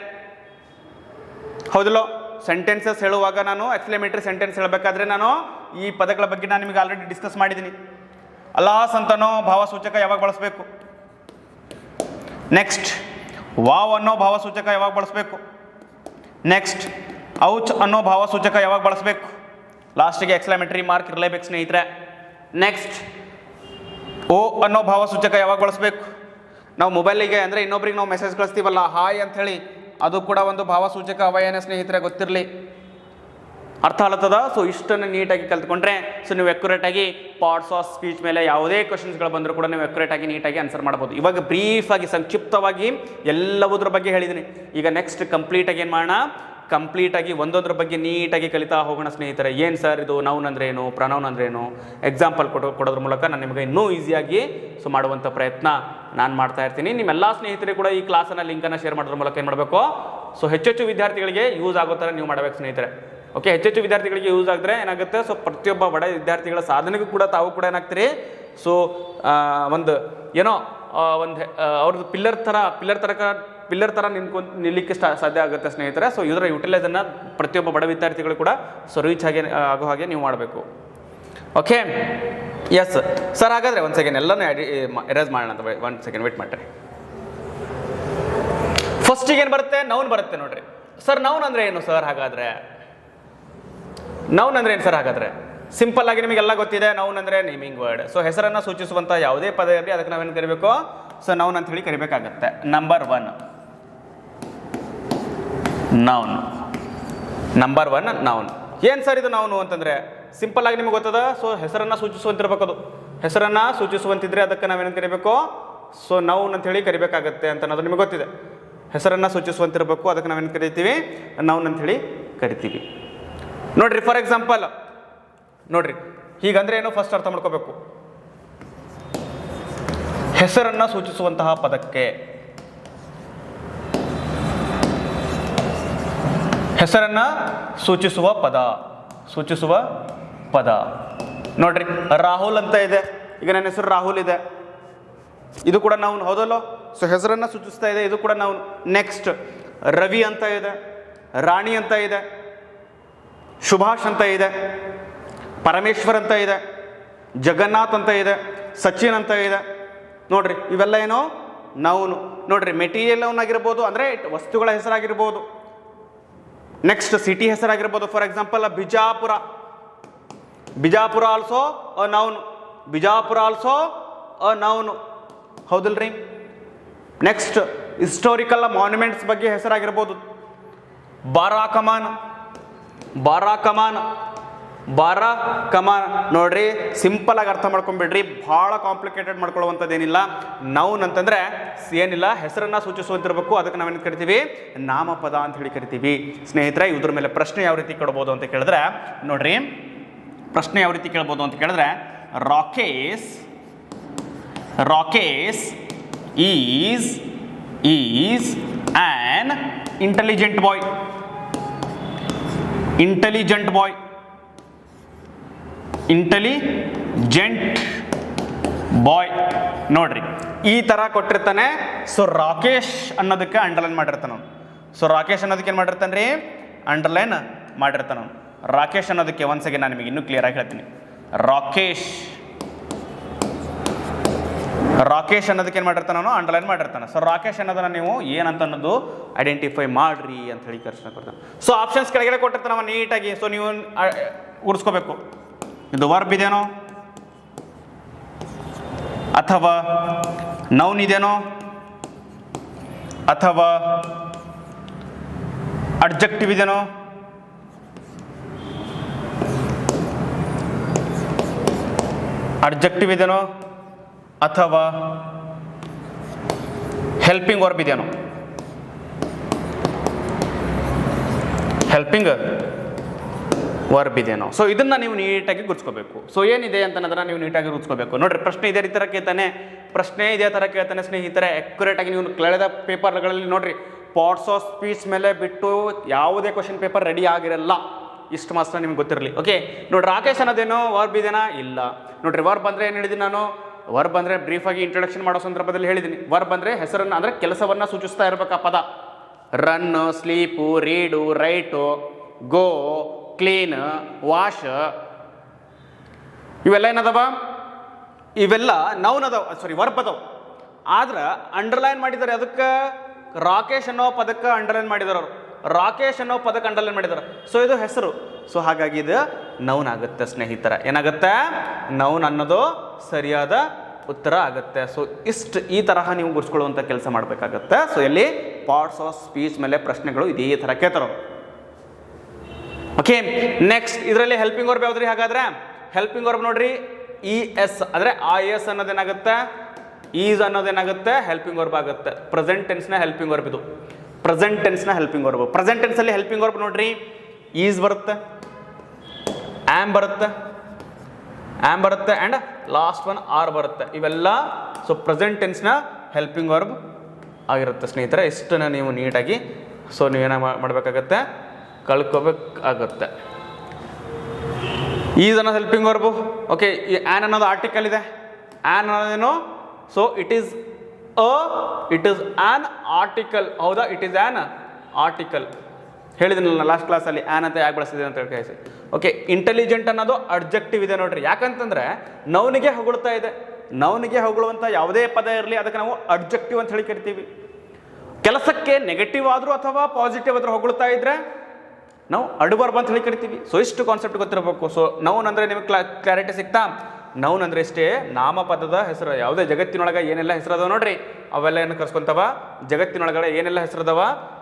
ಹೌದಲ್ಲೋ? ಸೆಂಟೆನ್ಸಸ್ ಹೇಳುವಾಗ ನಾನು ಎಕ್ಸ್ಕ್ಲೇಮೇಟರಿ ಸೆಂಟೆನ್ಸ್ ಹೇಳಬೇಕಾದ್ರೆ ನಾನು ಈ ಪದಗಳ ಬಗ್ಗೆ ನಾನು ನಿಮಗೆ ಆಲ್ರೆಡಿ ಡಿಸ್ಕಸ್ ಮಾಡಿದ್ದೀನಿ. ಅಲಾಸ್ ಅಂತನೋ ಭಾವಸೂಚಕ ಯಾವಾಗ ಬಳಸಬೇಕು? ನೆಕ್ಸ್ಟ್ ವಾವ್ ಅನ್ನೋ ಭಾವಸೂಚಕ ಯಾವಾಗ ಬಳಸಬೇಕು? ನೆಕ್ಸ್ಟ್ ಔಚ್ ಅನ್ನೋ ಭಾವಸೂಚಕ ಯಾವಾಗ ಬಳಸಬೇಕು? ಲಾಸ್ಟಿಗೆ ಎಕ್ಸ್ಕ್ಲೇಮೇಟರಿ ಮಾರ್ಕ್ ಇರಲೇಬೇಕು ಸ್ನೇಹಿತರೆ. ನೆಕ್ಸ್ಟ್ ಓ ಅನ್ನೋ ಭಾವಸೂಚಕ ಯಾವಾಗ ಬಳಸಬೇಕು? ನಾವು ಮೊಬೈಲಿಗೆ ಅಂದರೆ ಇನ್ನೊಬ್ರಿಗೆ ನಾವು ಮೆಸೇಜ್ ಕಳಿಸ್ತೀವಲ್ಲ, ಹಾಯ್ ಅಂತ ಹೇಳಿ, ಅದು ಕೂಡ ಒಂದು ಭಾವಸೂಚಕ ಅವಯನ ಸ್ನೇಹಿತರೆ, ಗೊತ್ತಿರಲಿ. ಅರ್ಥ ಆಗ್ತದ? ಸೊ ಇಷ್ಟನ್ನು ನೀಟಾಗಿ ಕಲ್ತ್ಕೊಂಡ್ರೆ ಸೊ ನೀವು ಅಕ್ಯುರೇಟಾಗಿ ಪಾರ್ಟ್ಸ್ ಆಫ್ ಸ್ಪೀಚ್ ಮೇಲೆ ಯಾವುದೇ ಕ್ವಶನ್ಸ್ಗಳು ಬಂದರೂ ಕೂಡ ನೀವು ಅಕ್ಯುರೇಟಾಗಿ ನೀಟಾಗಿ ಆನ್ಸರ್ ಮಾಡ್ಬೋದು. ಇವಾಗ ಬ್ರೀಫಾಗಿ ಸಂಕ್ಷಿಪ್ತವಾಗಿ ಎಲ್ಲವುದ್ರ ಬಗ್ಗೆ ಹೇಳಿದ್ದೀನಿ. ಈಗ ನೆಕ್ಸ್ಟ್ ಕಂಪ್ಲೀಟಾಗಿ ಏನು ಮಾಡೋಣ? ಕಂಪ್ಲೀಟಾಗಿ ಒಂದೊಂದ್ರ ಬಗ್ಗೆ ನೀಟಾಗಿ ಕಲಿತಾ ಹೋಗೋಣ ಸ್ನೇಹಿತರೆ. ಏನು ಸರ್ ಇದು ನೌನ್ ಅಂದ್ರೆ ಏನು, ಪ್ರನೌನ್ ಅಂದ್ರೆ ಏನು, ಎಕ್ಸಾಂಪಲ್ ಕೊಡೋದ್ರ ಮೂಲಕ ನಾನು ನಿಮಗೆ ಇನ್ನೂ ಈಸಿಯಾಗಿ ಸೊ ಮಾಡುವಂಥ ಪ್ರಯತ್ನ ನಾನು ಮಾಡ್ತಾ ಇರ್ತೀನಿ. ನಿಮ್ಮೆಲ್ಲ ಸ್ನೇಹಿತರಿಗೆ ಕೂಡ ಈ ಕ್ಲಾಸನ್ನು ಲಿಂಕನ್ನು ಶೇರ್ ಮಾಡೋದ್ರ ಮೂಲಕ ಏನು ಮಾಡಬೇಕು? ಸೊ ಹೆಚ್ಚೆಚ್ಚು ವಿದ್ಯಾರ್ಥಿಗಳಿಗೆ ಯೂಸ್ ಆಗೋ ಥರ ನೀವು ಮಾಡಬೇಕು ಸ್ನೇಹಿತರೆ. ಓಕೆ, ಹೆಚ್ಚೆಚ್ಚು ವಿದ್ಯಾರ್ಥಿಗಳಿಗೆ ಯೂಸ್ ಆದರೆ ಏನಾಗುತ್ತೆ? ಸೊ ಪ್ರತಿಯೊಬ್ಬ ಬಡ ವಿದ್ಯಾರ್ಥಿಗಳ ಸಾಧನೆಗೂ ಕೂಡ ತಾವು ಕೂಡ ಏನಾಗ್ತೀರಿ? ಸೊ ಒಂದು ಏನೋ ಒಂದು ಅವ್ರದ್ದು ಪಿಲ್ಲರ್ ಥರ ನಿಲ್ಲಕ್ಕೆ ಸಾಧ್ಯ ಆಗುತ್ತೆ ಸ್ನೇಹಿತರೆ. ಸೊ ಇದರ ಯುಟಿಲೈಸನ್ನು ಪ್ರತಿಯೊಬ್ಬ ಬಡ ವಿದ್ಯಾರ್ಥಿಗಳು ಕೂಡ ಸೊ ರೀಚ್ ಆಗೋ ಹಾಗೆ ನೀವು ಮಾಡಬೇಕು. Okay, yes sir. ಹಾಗಾದರೆ ಒಂದು ಸೆಕೆಂಡ್ ಎಲ್ಲನೂ ಎರೇಸ್ ಮಾಡೋಣ ಅಂತ. ಒಂದು ಸೆಕೆಂಡ್ ವೇಟ್ ಮಾಡಿರಿ. ಫಸ್ಟಿಗೆ ಏನು ಬರುತ್ತೆ? ನೌನ್ ಬರುತ್ತೆ. ನೋಡ್ರಿ ಸರ್, ನೌನ್ ಅಂದರೆ ಏನು ಸರ್? ಹಾಗಾದರೆ ನೌನ್ ಅಂದರೆ ಏನು ಸರ್? ಹಾಗಾದರೆ ಸಿಂಪಲ್ ಆಗಿ ನಿಮಗೆಲ್ಲ ಗೊತ್ತಿದೆ. ನೌನ್ ಅಂದರೆ ನೇಮಿಂಗ್ ವರ್ಡ್. ಸೊ ಹೆಸರನ್ನು ಸೂಚಿಸುವಂಥ ಯಾವುದೇ ಪದ ಇರಲಿ ಅದಕ್ಕೆ ನಾವೇನು ಕರಿಬೇಕು? ಸೊ ನೌನ್ ಅಂತ ಹೇಳಿ ಕರಿಬೇಕಾಗತ್ತೆ. Number one noun. ಏನು ಸರ್ ಇದು ನೌನು ಅಂತಂದರೆ ಸಿಂಪಲ್ ಆಗಿ ನಿಮಗೆ ಗೊತ್ತದ. ಸೊ ಹೆಸರನ್ನು ಸೂಚಿಸುವಂತಿರ್ಬೇಕು. ಅದು ಹೆಸರನ್ನು ಸೂಚಿಸುವಂತಿದ್ರೆ ಅದಕ್ಕೆ ನಾವೇನು ಕರಿಬೇಕು? ಸೊ ನೌನ್ ಅಂತ ಹೇಳಿ ಕರಿಬೇಕಾಗತ್ತೆ ಅಂತ ಅನ್ನೋದು ನಿಮಗೆ ಗೊತ್ತಿದೆ. ಹೆಸರನ್ನು ಸೂಚಿಸುವಂತಿರಬೇಕು, ಅದಕ್ಕೆ ನಾವೇನು ಕರಿತೀವಿ? ನೌನ್ ಅಂತ ಹೇಳಿ ಕರಿತೀವಿ. ನೋಡ್ರಿ ಫಾರ್ ಎಕ್ಸಾಂಪಲ್ ನೋಡ್ರಿ, ಹೀಗಂದ್ರೆ ಏನು ಫಸ್ಟ್ ಅರ್ಥ ಮಾಡ್ಕೋಬೇಕು. ಹೆಸರನ್ನು ಸೂಚಿಸುವಂತಹ ಪದಕ್ಕೆ ಹೆಸರನ್ನ ಸೂಚಿಸುವ ಪದ ನೋಡ್ರಿ, ರಾಹುಲ್ ಅಂತ ಇದೆ. ಈಗ ನನ್ನ ಹೆಸರು ರಾಹುಲ್ ಇದೆ, ಇದು ಕೂಡ ನೌನ್, ಹೌದಲ್ಲೋ? ಸೊ ಹೆಸರನ್ನ ಸೂಚಿಸ್ತಾ ಇದೆ, ಇದು ಕೂಡ ನೌನ್. ನೆಕ್ಸ್ಟ್ ರವಿ ಅಂತ ಇದೆ, ರಾಣಿ ಅಂತ ಇದೆ, ಸುಭಾಷ್ ಅಂತ ಇದೆ, ಪರಮೇಶ್ವರ್ ಅಂತ ಇದೆ, ಜಗನ್ನಾಥ್ ಅಂತ ಇದೆ, ಸಚಿನ್ ಅಂತ ಇದೆ. ನೋಡ್ರಿ ಇವೆಲ್ಲ ಏನೋ ನೌನು. ನೋಡ್ರಿ ಮೆಟೀರಿಯಲ್ ನೌನ್ ಆಗಿರ್ಬೋದು, ಅಂದರೆ ವಸ್ತುಗಳ ಹೆಸರಾಗಿರ್ಬೋದು. ನೆಕ್ಸ್ಟ್ ಸಿಟಿ ಹೆಸರಾಗಿರ್ಬೋದು. For example Bijapur also a noun. Bijapur also a noun, ಹೌದಲ್ರಿ? ನೆಕ್ಸ್ಟ್ ಹಿಸ್ಟೋರಿಕಲ್ ಮಾನ್ಯುಮೆಂಟ್ಸ್ ಬಗ್ಗೆ ಹೆಸರಾಗಿರ್ಬೋದು. ಬಾರಾಕಮಾನ್, ಬಾರ ಕಮ ನೋಡ್ರಿ, ಸಿಂಪಲ್ ಆಗಿ ಅರ್ಥ ಮಾಡ್ಕೊಂಡ್ಬಿಡ್ರಿ, ಭಾಳ ಕಾಂಪ್ಲಿಕೇಟೆಡ್ ಮಾಡ್ಕೊಳ್ಳುವಂಥದ್ದೇನಿಲ್ಲ. ನೌನ್ ಅಂತಂದ್ರೆ ಏನಿಲ್ಲ, ಹೆಸರನ್ನ ಸೂಚಿಸುವಂತಿರಬೇಕು. ಅದಕ್ಕೆ ನಾವೇನು ಕರಿತೀವಿ, ನಾಮಪದ ಅಂತ ಹೇಳಿ ಕರಿತೀವಿ. ಸ್ನೇಹಿತರೆ, ಇದ್ರ ಮೇಲೆ ಪ್ರಶ್ನೆ ಯಾವ ರೀತಿ ಕೇಳ್ಬೋದು ಅಂತ ಕೇಳಿದ್ರೆ ನೋಡ್ರಿ, ಪ್ರಶ್ನೆ ಯಾವ ರೀತಿ ಕೇಳ್ಬೋದು ಅಂತ ಕೇಳಿದ್ರೆ, Rakesh is on intelligent boy. Intelligent boy ನೋಡ್ರಿ, ಈ ತರ ಕೊಟ್ಟಿರ್ತಾನೆ. ಸೊ ರಾಕೇಶ್ ಅನ್ನೋದಕ್ಕೆ ಅಂಡರ್ಲೈನ್ ಮಾಡಿರ್ತಾನ ಅವನು. ಸೊ ರಾಕೇಶ್ ಅನ್ನೋದಕ್ಕೆ ಏನು ಮಾಡಿರ್ತಾನೆ ರೀ, ಅಂಡರ್ಲೈನ್ ಮಾಡಿರ್ತಾನ ಅವನು. ರಾಕೇಶ್ ಅನ್ನೋದಕ್ಕೆ ಒಂದ್ಸಗೆ ನಾನು ನಿಮಗೆ ಇನ್ನೂ ಕ್ಲಿಯರ್ ಆಗಿ ಹೇಳ್ತೀನಿ. ರಾಕೇಶ್ ಅನ್ನೋದಕ್ಕೆ ಏನು ಮಾಡಿರ್ತಾನೆ ಅವನು, ಅಂಡರ್ಲೈನ್ ಮಾಡಿರ್ತಾನೆ. ಸೊ ರಾಕೇಶ್ ಅನ್ನೋದನ್ನ ನೀವು ಏನಂತ ಅನ್ನೋದು ಐಡೆಂಟಿಫೈ ಮಾಡ್ರಿ ಅಂತ ಹೇಳಿ ಕರ್ಸ್ನ ಕೊಡ್ತಾನೆ. ಸೊ ಆಪ್ಷನ್ಸ್ ಕೆಳಗಡೆ ಕೊಟ್ಟಿರ್ತಾನೆ ಅವ ನೀಟಾಗಿ. ಸೊ ನೀವು ಉಡ್ಸ್ಕೋಬೇಕು, ಇದು ವರ್ಬ್ ಇದೇನೋ ಅಥವಾ ನೌನ್ ಇದೇನೋ ಅಥವಾ ಅಡ್ಜೆಕ್ಟಿವ್ ಇದೇನೋ ಅಥವಾ ಹೆಲ್ಪಿಂಗ್ ವರ್ಬ್ ಇದೆಯೇನೋ. ಸೊ ಇದನ್ನ ನೀವು ನೀಟಾಗಿ ಗುರ್ಸ್ಕೋಬೇಕು. ಸೊ ಏನಿದೆ ಅಂತ ಅನ್ನೋದನ್ನ ನೀವು ನೀಟಾಗಿ ಗುರ್ಸ್ಕೋಬೇಕು. ನೋಡ್ರಿ, ಪ್ರಶ್ನೆ ಇದೇ ತರ ಕೇಳ್ತಾನೆ ಸ್ನೇಹಿತರೆ. ಅಕ್ಯುರೇಟ್ ಆಗಿ ನೀವು ಕಳೆದ ಪೇಪರ್ಗಳಲ್ಲಿ ನೋಡ್ರಿ, ಪಾರ್ಟ್ಸ್ ಆಫ್ ಸ್ಪೀಚ್ ಮೇಲೆ ಬಿಟ್ಟು ಯಾವುದೇ ಕ್ವಶನ್ ಪೇಪರ್ ರೆಡಿ ಆಗಿರಲ್ಲ. ಇಷ್ಟು ಮಾತ್ರ ನಿಮ್ಗೆ ಗೊತ್ತಿರಲಿ. ಓಕೆ, ನೋಡ್ರಿ, ರಾಕೇಶ್ ಅನ್ನೋದೇನೋ ವರ್ಬ್ ಇದೇನಾ? ಇಲ್ಲ. ನೋಡ್ರಿ, ವರ್ಬ್ ಅಂದ್ರೆ ಏನು ಹೇಳಿದ್ದೀನಿ ನಾನು? ವರ್ಬ್ ಅಂದ್ರೆ ಬ್ರೀಫ್ ಆಗಿ ಇಂಟ್ರೊಡಕ್ಷನ್ ಮಾಡೋ ಸಂದರ್ಭದಲ್ಲಿ ಹೇಳಿದ್ದೀನಿ. ವರ್ಬ್ ಅಂದ್ರೆ ಹೆಸರನ್ನ ಅಂದ್ರೆ ಕೆಲಸವನ್ನ ಸೂಚಿಸ್ತಾ ಇರ್ಬೇಕು ಆ ಪದ. ರನ್, ಸ್ಲೀಪು, ರೀಡು, ರೈಟು, ಗೋ, ಕ್ಲೀನ್, ವಾಶ್, ಇವೆಲ್ಲ ಏನದವ? ಇವೆಲ್ಲ ನೌನ್ ಅದಾವ, ವರ್ಬ್ ಅದಾವ. ಆದ್ರೆ ಅಂಡರ್ಲೈನ್ ಮಾಡಿದ್ದಾರೆ. ಅದಕ್ಕೆ ರಾಕೇಶ್ ಅನ್ನೋ ಪದಕ್ಕೆ ಅಂಡರ್ಲೈನ್ ಮಾಡಿದಾರೆ ಅವರು. ಸೊ ಇದು ಹೆಸರು. ಸೊ ಹಾಗಾಗಿ ಇದು ನೌನ್ ಆಗುತ್ತೆ ಸ್ನೇಹಿತರ. ಏನಾಗುತ್ತೆ? ನೌನ್ ಅನ್ನೋದು ಸರಿಯಾದ ಉತ್ತರ ಆಗುತ್ತೆ. ಸೊ ಈ ತರಹ ನೀವು ಗುರ್ಸ್ಕೊಳ್ಳುವಂಥ ಕೆಲಸ ಮಾಡಬೇಕಾಗತ್ತೆ. ಸೊ ಎಲ್ಲಿ ಪಾರ್ಟ್ಸ್ ಆಫ್ ಸ್ಪೀಚ್ ಮೇಲೆ ಪ್ರಶ್ನೆಗಳು ಇದೇ ಥರ ಕೇಳ್ತಾರೋ. ಓಕೆ, ನೆಕ್ಸ್ಟ್ ಇದರಲ್ಲಿ ಹೆಲ್ಪಿಂಗ್ ವರ್ಬ್ ಯಾವ್ದ್ರಿ? ಹಾಗಾದ್ರೆ ಹೆಲ್ಪಿಂಗ್ ವರ್ಬ್ ನೋಡ್ರಿ, ES ಅಂದರೆ IS ಅನ್ನೋದೇನಾಗುತ್ತೆ, ಈಸ್ ಅನ್ನೋದೇನಾಗುತ್ತೆ, ಹೆಲ್ಪಿಂಗ್ ವರ್ಬ್ ಆಗುತ್ತೆ. ಪ್ರೆಸೆಂಟ್ ಟೆನ್ಸ್ನ ಹೆಲ್ಪಿಂಗ್ ವರ್ಬ್ ಇದು. ಪ್ರೆಸೆಂಟ್ ಟೆನ್ಸ್ನ ಹೆಲ್ಪಿಂಗ್ ವರ್ಬ್. ಪ್ರೆಸೆಂಟ್ ಟೆನ್ಸಲ್ಲಿ ಹೆಲ್ಪಿಂಗ್ ವರ್ಬ್ ನೋಡ್ರಿ, ಈಸ್ ಬರುತ್ತೆ, ಆಮ್ ಬರುತ್ತೆ ಆ್ಯಂಡ್ ಲಾಸ್ಟ್ ಒನ್ ಆರ್ ಬರುತ್ತೆ. ಇವೆಲ್ಲ ಸೊ ಪ್ರೆಸೆಂಟ್ ಟೆನ್ಸ್ನ ಹೆಲ್ಪಿಂಗ್ ವರ್ಬ್ ಆಗಿರುತ್ತೆ ಸ್ನೇಹಿತರೆ. ಇಷ್ಟನ್ನು ನೀವು ನೀಟಾಗಿ ಸೊ ನೀವೇನ ಮಾಡಬೇಕಾಗತ್ತೆ, ಕಳ್ಕೋಬೇಕಾಗತ್ತೆ. ಈಸ್ ಅನ್ನೋದು ಹೆಲ್ಪಿಂಗ್ ವರ್ಬು. ಓಕೆ, ಈ ಆನ್ ಅನ್ನೋದು ಆರ್ಟಿಕಲ್ ಇದೆ. ಆನ್ ಅನ್ನೋದೇನು? So it is an article. ಹೌದಾ? It is an article. ಹೇಳಿದ್ನಲ್ಲ ಲಾಸ್ಟ್ ಕ್ಲಾಸಲ್ಲಿ ಆನ್ ಅಂತ ಯಾಕೆ ಬಳಸಿದೆ ಅಂತ ಹೇಳಿ. ಓಕೆ, ಇಂಟೆಲಿಜೆಂಟ್ ಅನ್ನೋದು ಅಡ್ಜೆಕ್ಟಿವ್ ಇದೆ ನೋಡ್ರಿ. ಯಾಕಂತಂದ್ರೆ ನೌನಿಗೆ ಹೊಗಳ್ತಾ ಇದೆ. ನೌನಿಗೆ ಹೊಗಳುವಂಥ ಯಾವುದೇ ಪದ ಇರಲಿ ಅದಕ್ಕೆ ನಾವು ಅಡ್ಜೆಕ್ಟಿವ್ ಅಂತ ಹೇಳಿ ಕರಿತೀವಿ. ಕೆಲಸಕ್ಕೆ ನೆಗೆಟಿವ್ ಆದರೂ ಅಥವಾ ಪಾಸಿಟಿವ್ ಆದರೂ ಹೊಗಳ್ತಾ ಇದ್ರೆ ನಾವು ಅಡ್ವರ್ಬ್ ಅಂತ ಹೇಳಿ ಕರಿತೀವಿ. ಸೊ ಇಷ್ಟು ಕಾನ್ಸೆಪ್ಟ್ ಗೊತ್ತಿರಬೇಕು. ಸೊ ನೌನ್ ಅಂದರೆ ನಿಮಗೆ ಕ್ಲಾರಿಟಿ ಸಿಗ್ತಾ? ನೌನ್ ಅಂದರೆ ಇಷ್ಟೇ, ನಾಮಪದದ ಹೆಸರು. ಯಾವುದೇ ಜಗತ್ತಿನೊಳಗೆ ಏನೆಲ್ಲ ಹೆಸರದವ ನೋಡ್ರಿ, ಅವೆಲ್ಲ ಏನು ಕರ್ಸ್ಕೊಂತವ. ಜಗತ್ತಿನೊಳಗಡೆ ಏನೆಲ್ಲ ಹೆಸರದವ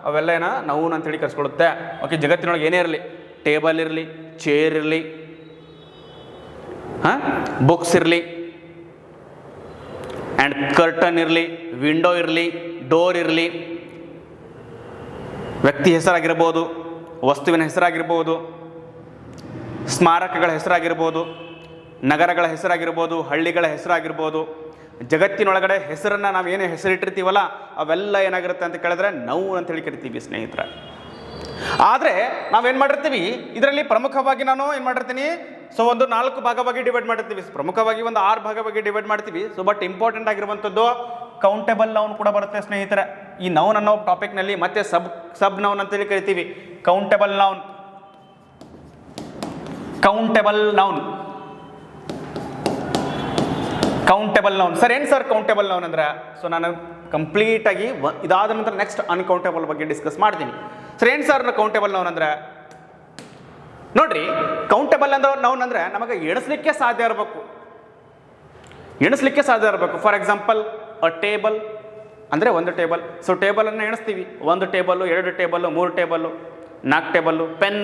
ಅವೆಲ್ಲ ಏನ ನೌನ್ ಅಂತ ಹೇಳಿ ಕರ್ಸ್ಕೊಳ್ಳುತ್ತೆ. ಓಕೆ, ಜಗತ್ತಿನೊಳಗೆ ಏನೇ ಇರಲಿ, ಟೇಬಲ್ ಇರಲಿ, ಚೇರ್ ಇರಲಿ, ಬುಕ್ಸ್ ಇರಲಿ, ಆ್ಯಂಡ್ ಕರ್ಟನ್ ಇರಲಿ, ವಿಂಡೋ ಇರಲಿ, ಡೋರ್ ಇರಲಿ, ವ್ಯಕ್ತಿ ಹೆಸರಾಗಿರ್ಬೋದು, ವಸ್ತುವಿನ ಹೆಸರಾಗಿರ್ಬೋದು, ಸ್ಮಾರಕಗಳ ಹೆಸರಾಗಿರ್ಬೋದು, ನಗರಗಳ ಹೆಸರಾಗಿರ್ಬೋದು, ಹಳ್ಳಿಗಳ ಹೆಸರಾಗಿರ್ಬೋದು, ಜಗತ್ತಿನೊಳಗಡೆ ಹೆಸರನ್ನು ನಾವು ಏನು ಹೆಸರಿಟ್ಟಿರ್ತೀವಲ್ಲ ಅವೆಲ್ಲ ಏನಾಗಿರುತ್ತೆ ಅಂತ ಕೇಳಿದ್ರೆ ನೌನ್ ಅಂತ ಹೇಳಿ ಕರಿತೀವಿ ಸ್ನೇಹಿತರೆ. ಆದರೆ ನಾವೇನು ಮಾಡಿರ್ತೀವಿ ಇದರಲ್ಲಿ ಪ್ರಮುಖವಾಗಿ ನಾನು ಏನು ಮಾಡಿರ್ತೀನಿ, ಸೊ ಒಂದು 4 ಭಾಗವಾಗಿ ಡಿವೈಡ್ ಮಾಡಿರ್ತೀವಿ. ಪ್ರಮುಖವಾಗಿ ಒಂದು 6 ಭಾಗವಾಗಿ ಡಿವೈಡ್ ಮಾಡ್ತೀವಿ. ಸೊ ಬಟ್ ಇಂಪಾರ್ಟೆಂಟ್ ಆಗಿರುವಂಥದ್ದು ಕೌಂಟೇಬಲ್ ನೌನ್ ಕೂಡ ಬರುತ್ತೆ ಸ್ನೇಹಿತರೆ ಈ ನೌನ್ ಅನ್ನೋ ಟಾಪಿಕ್ನಲ್ಲಿ. ಮತ್ತೆ ಸಬ್ ನೌನ್ ಅಂತೇಳಿ ಕರಿತೀವಿ. Countable noun sir. ಏನು ಸರ್ ಕೌಂಟೇಬಲ್ ನೌನ್ ಅಂದ್ರೆ? ಸೊ ನಾನು ಕಂಪ್ಲೀಟಾಗಿ ಇದಾದ ನಂತರ ನೆಕ್ಸ್ಟ್ ಅನ್ಕೌಂಟೇಬಲ್ ಬಗ್ಗೆ ಡಿಸ್ಕಸ್ ಮಾಡ್ತೀನಿ. ಸರ್ ಏನು ಸರ್ ಕೌಂಟೇಬಲ್ ನೌನ್ ಅಂದ್ರೆ? ನೋಡ್ರಿ, ಕೌಂಟೇಬಲ್ ಅಂದ್ರೆ ನೌನ್ ಅಂದ್ರೆ ನಮಗೆ ಎಣಿಸ್ಲಿಕ್ಕೆ ಸಾಧ್ಯ ಇರಬೇಕು. ಫಾರ್ ಎಕ್ಸಾಂಪಲ್ ಅ ಟೇಬಲ್ ಅಂದರೆ ಒಂದು ಟೇಬಲ್. ಸೊ ಟೇಬಲನ್ನು ಎಣಿಸ್ತೀವಿ. 1 table, 2 table, 3 table, 4 table. Pen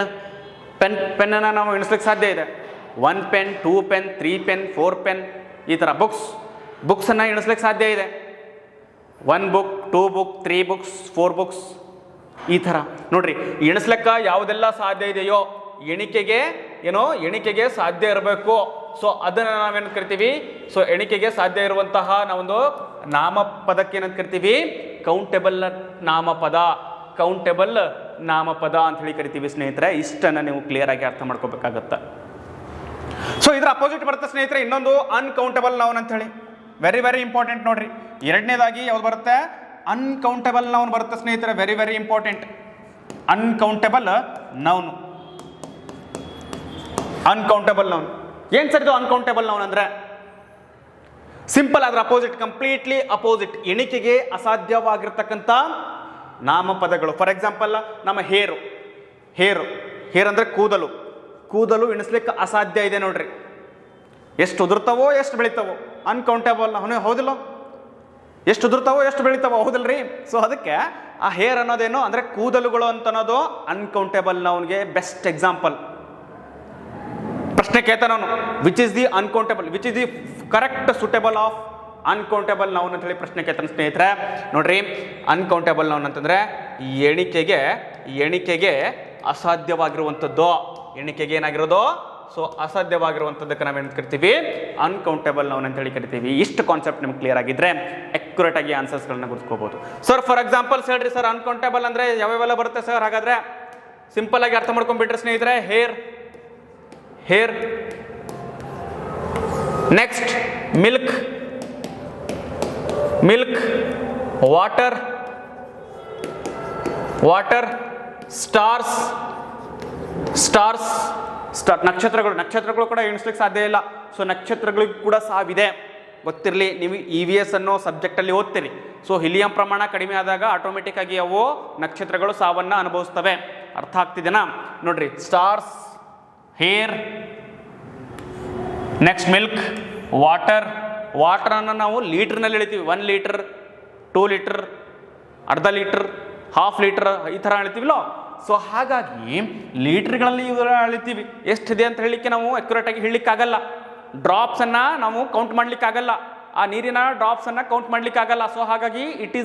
ಪೆನ್ನನ್ನು ನಾವು ಎಣಿಸ್ಲಿಕ್ಕೆ ಸಾಧ್ಯ ಇದೆ. 1 ಪೆನ್, 2 ಪೆನ್, 3 ಪೆನ್, 4 ಪೆನ್, ಈ ಥರ ಬುಕ್ಸನ್ನು ಎಣಿಸ್ಲಿಕ್ಕೆ ಸಾಧ್ಯ ಇದೆ. 1 ಬುಕ್, 2 ಬುಕ್, 3 ಬುಕ್ಸ್, 4 ಬುಕ್ಸ್, ಈ ಥರ ನೋಡ್ರಿ. ಎಣಿಸ್ಲಿಕ್ಕೆ ಯಾವುದೆಲ್ಲ ಸಾಧ್ಯ ಇದೆಯೋ ಎಣಿಕೆಗೆ ಸಾಧ್ಯ ಇರಬೇಕು. ಸೊ ಅದನ್ನು ನಾವೇನು ಕರಿತೀವಿ? ಸೊ ಎಣಿಕೆಗೆ ಸಾಧ್ಯ ಇರುವಂತಹ ನಾವೊಂದು ನಾಮಪದಕ್ಕೆ ಏನಂತ ಕರಿತೀವಿ? ಕೌಂಟೇಬಲ್ ನಾಮಪದ ಅಂತ ಹೇಳಿ ಕರಿತೀವಿ ಸ್ನೇಹಿತರೆ. ಇಷ್ಟನ್ನು ನೀವು ಕ್ಲಿಯರ್ ಆಗಿ ಅರ್ಥ ಮಾಡ್ಕೋಬೇಕಾಗತ್ತೆ. ಸೊ ಇದರ ಅಪೋಸಿಟ್ ಬರುತ್ತೆ ಸ್ನೇಹಿತರೆ ಇನ್ನೊಂದು ಅನ್ಕೌಂಟಬಲ್ ನೌನ್ ಅಂತ ಹೇಳಿ. ವೆರಿ ವೆರಿ ಇಂಪಾರ್ಟೆಂಟ್ ನೋಡ್ರಿ. ಎರಡನೇದಾಗಿ ಯಾವ್ದು ಬರುತ್ತೆ? ಅನ್ಕೌಂಟಬಲ್ ನೌನ್ ಬರುತ್ತೆ ಸ್ನೇಹಿತರೆ. Very very important. Uncountable noun. ಏನ್ ಸರ್ ಇದು ಅನ್ಕೌಂಟಬಲ್ ನೌನ್ ಅಂದ್ರೆ? ಸಿಂಪಲ್, ಅದ್ರ ಅಪೋಸಿಟ್, ಕಂಪ್ಲೀಟ್ಲಿ ಅಪೋಸಿಟ್. ಎಣಿಕೆಗೆ ಅಸಾಧ್ಯವಾಗಿರ್ತಕ್ಕಂಥ ನಾಮಪದಗಳು. ಫಾರ್ ಎಕ್ಸಾಂಪಲ್, ನಮ್ಮ ಹೇರ್ ಅಂದ್ರೆ ಕೂದಲು ಎಣಿಸ್ಲಿಕ್ಕೆ ಅಸಾಧ್ಯ ಇದೆ ನೋಡ್ರಿ. ಎಷ್ಟು ಉದುರ್ತಾವೋ ಎಷ್ಟು ಬೆಳಿತಾವೋ, ಅನ್ಕೌಂಟೇಬಲ್. ಹೌದಿಲ್ಲ? ಎಷ್ಟು ಉದುರ್ತಾವೋ ಎಷ್ಟು ಬೆಳಿತಾವೋ, ಹೌದಿಲ್ರಿ? ಸೊ ಅದಕ್ಕೆ ಆ ಹೇರ್ ಅನ್ನೋದೇನು ಅಂದ್ರೆ ಕೂದಲುಗಳು ಅಂತ ಅನ್ನೋದು ಅನ್ಕೌಂಟೇಬಲ್ ನೌನ್ಗೆ ಬೆಸ್ಟ್ ಎಕ್ಸಾಂಪಲ್. ಪ್ರಶ್ನೆ ಕೇಳ್ತಾನೆ ನಾನು, which is the uncountable, which is the correct suitable of uncountable noun ಅಂತ ಹೇಳಿ ಪ್ರಶ್ನೆ ಕೇಳ್ತಾನೆ ಸ್ನೇಹಿತರೆ. ನೋಡ್ರಿ, ಅನ್ಕೌಂಟೇಬಲ್ ನೌನ್ ಅಂತಂದ್ರೆ ಎಣಿಕೆಗೆ ಅಸಾಧ್ಯವಾಗಿರುವಂಥದ್ದು. ಎಣಿಕೆಗೆ ಏನಾಗಿರೋದು? ಸೊ ಅಸಾಧ್ಯವಾಗಿರುವಂಥದ್ದಕ್ಕೆ ನಾವೇನು ಕರಿತೀವಿ? ಅನ್ಕೌಂಟೇಬಲ್ ನೌನ್ ಅಂತ ಹೇಳಿ ಕರಿತೀವಿ. ಇಷ್ಟು ಕಾನ್ಸೆಪ್ಟ್ ನಿಮ್ಗೆ ಕ್ಲಿಯರ್ ಆಗಿದ್ರೆ ಅಕ್ಯುರೇಟ್ ಆಗಿ ಆನ್ಸರ್ಸ್ಗಳನ್ನ ಗುರುತಿಸ್ಕೋಬಹುದು. ಸರ್ ಫಾರ್ ಎಕ್ಸಾಂಪಲ್ಸ್ ಹೇಳ್ರಿ ಸರ್, ಅನ್ಕೌಂಟೇಬಲ್ ಅಂದ್ರೆ ಯಾವ್ಯಾವೆಲ್ಲ ಬರುತ್ತೆ ಸರ್? ಹಾಗಾದ್ರೆ ಸಿಂಪಲ್ ಆಗಿ ಅರ್ಥ ಮಾಡ್ಕೊಂಡ್ಬಿಟ್ರೆ ಸ್ನೇಹಿತರೆ, hair, next milk, water, star, ನಕ್ಷತ್ರಗಳು ಕೂಡ ಎಣಿಸ್ಲಿಕ್ಕೆ ಸಾಧ್ಯ ಇಲ್ಲ. ಸೊ ನಕ್ಷತ್ರಗಳಿಗೂ ಕೂಡ ಸಾವಿದೆ, ಗೊತ್ತಿರಲಿ. ನೀವು EVS ಅನ್ನೋ ಸಬ್ಜೆಕ್ಟಲ್ಲಿ ಓದ್ತೀರಿ. ಸೊ ಹೀಲಿಯಂ ಪ್ರಮಾಣ ಕಡಿಮೆ ಆದಾಗ ಆಟೋಮೆಟಿಕ್ ಆಗಿ ಅವು ನಕ್ಷತ್ರಗಳು ಸಾವನ್ನು ಅನುಭವಿಸ್ತವೆ. ಅರ್ಥ ಆಗ್ತಿದೆನಾ? ನೋಡ್ರಿ, ಸ್ಟಾರ್ಸ್, ಹೇರ್, ನೆಕ್ಸ್ಟ್ ಮಿಲ್ಕ್, ವಾಟರನ್ನು ನಾವು ಲೀಟರ್ನಲ್ಲಿ ಎಳಿತೀವಿ. 1 ಲೀಟರ್, 2 ಲೀಟರ್, ಅರ್ಧ ಲೀಟರ್, ಹಾಫ್ ಲೀಟರ್, ಈ ಥರ ಎಳಿತೀವಿಲ್ಲ. ಸೊ ಹಾಗಾಗಿ ಲೀಟರ್ಗಳಲ್ಲಿ ಇವರ ಅಳಿತೀವಿ. ಎಷ್ಟಿದೆ ಅಂತ ಹೇಳಲಿಕ್ಕೆ ನಾವು ಅಕ್ಯುರೇಟಾಗಿ ಹೇಳಲಿಕ್ಕಾಗಲ್ಲ. ಡ್ರಾಪ್ಸನ್ನು ನಾವು ಕೌಂಟ್ ಮಾಡಲಿಕ್ಕಾಗಲ್ಲ. ಆ ನೀರಿನ ಡ್ರಾಪ್ಸನ್ನು ಕೌಂಟ್ ಮಾಡಲಿಕ್ಕಾಗಲ್ಲ. ಸೊ ಹಾಗಾಗಿ it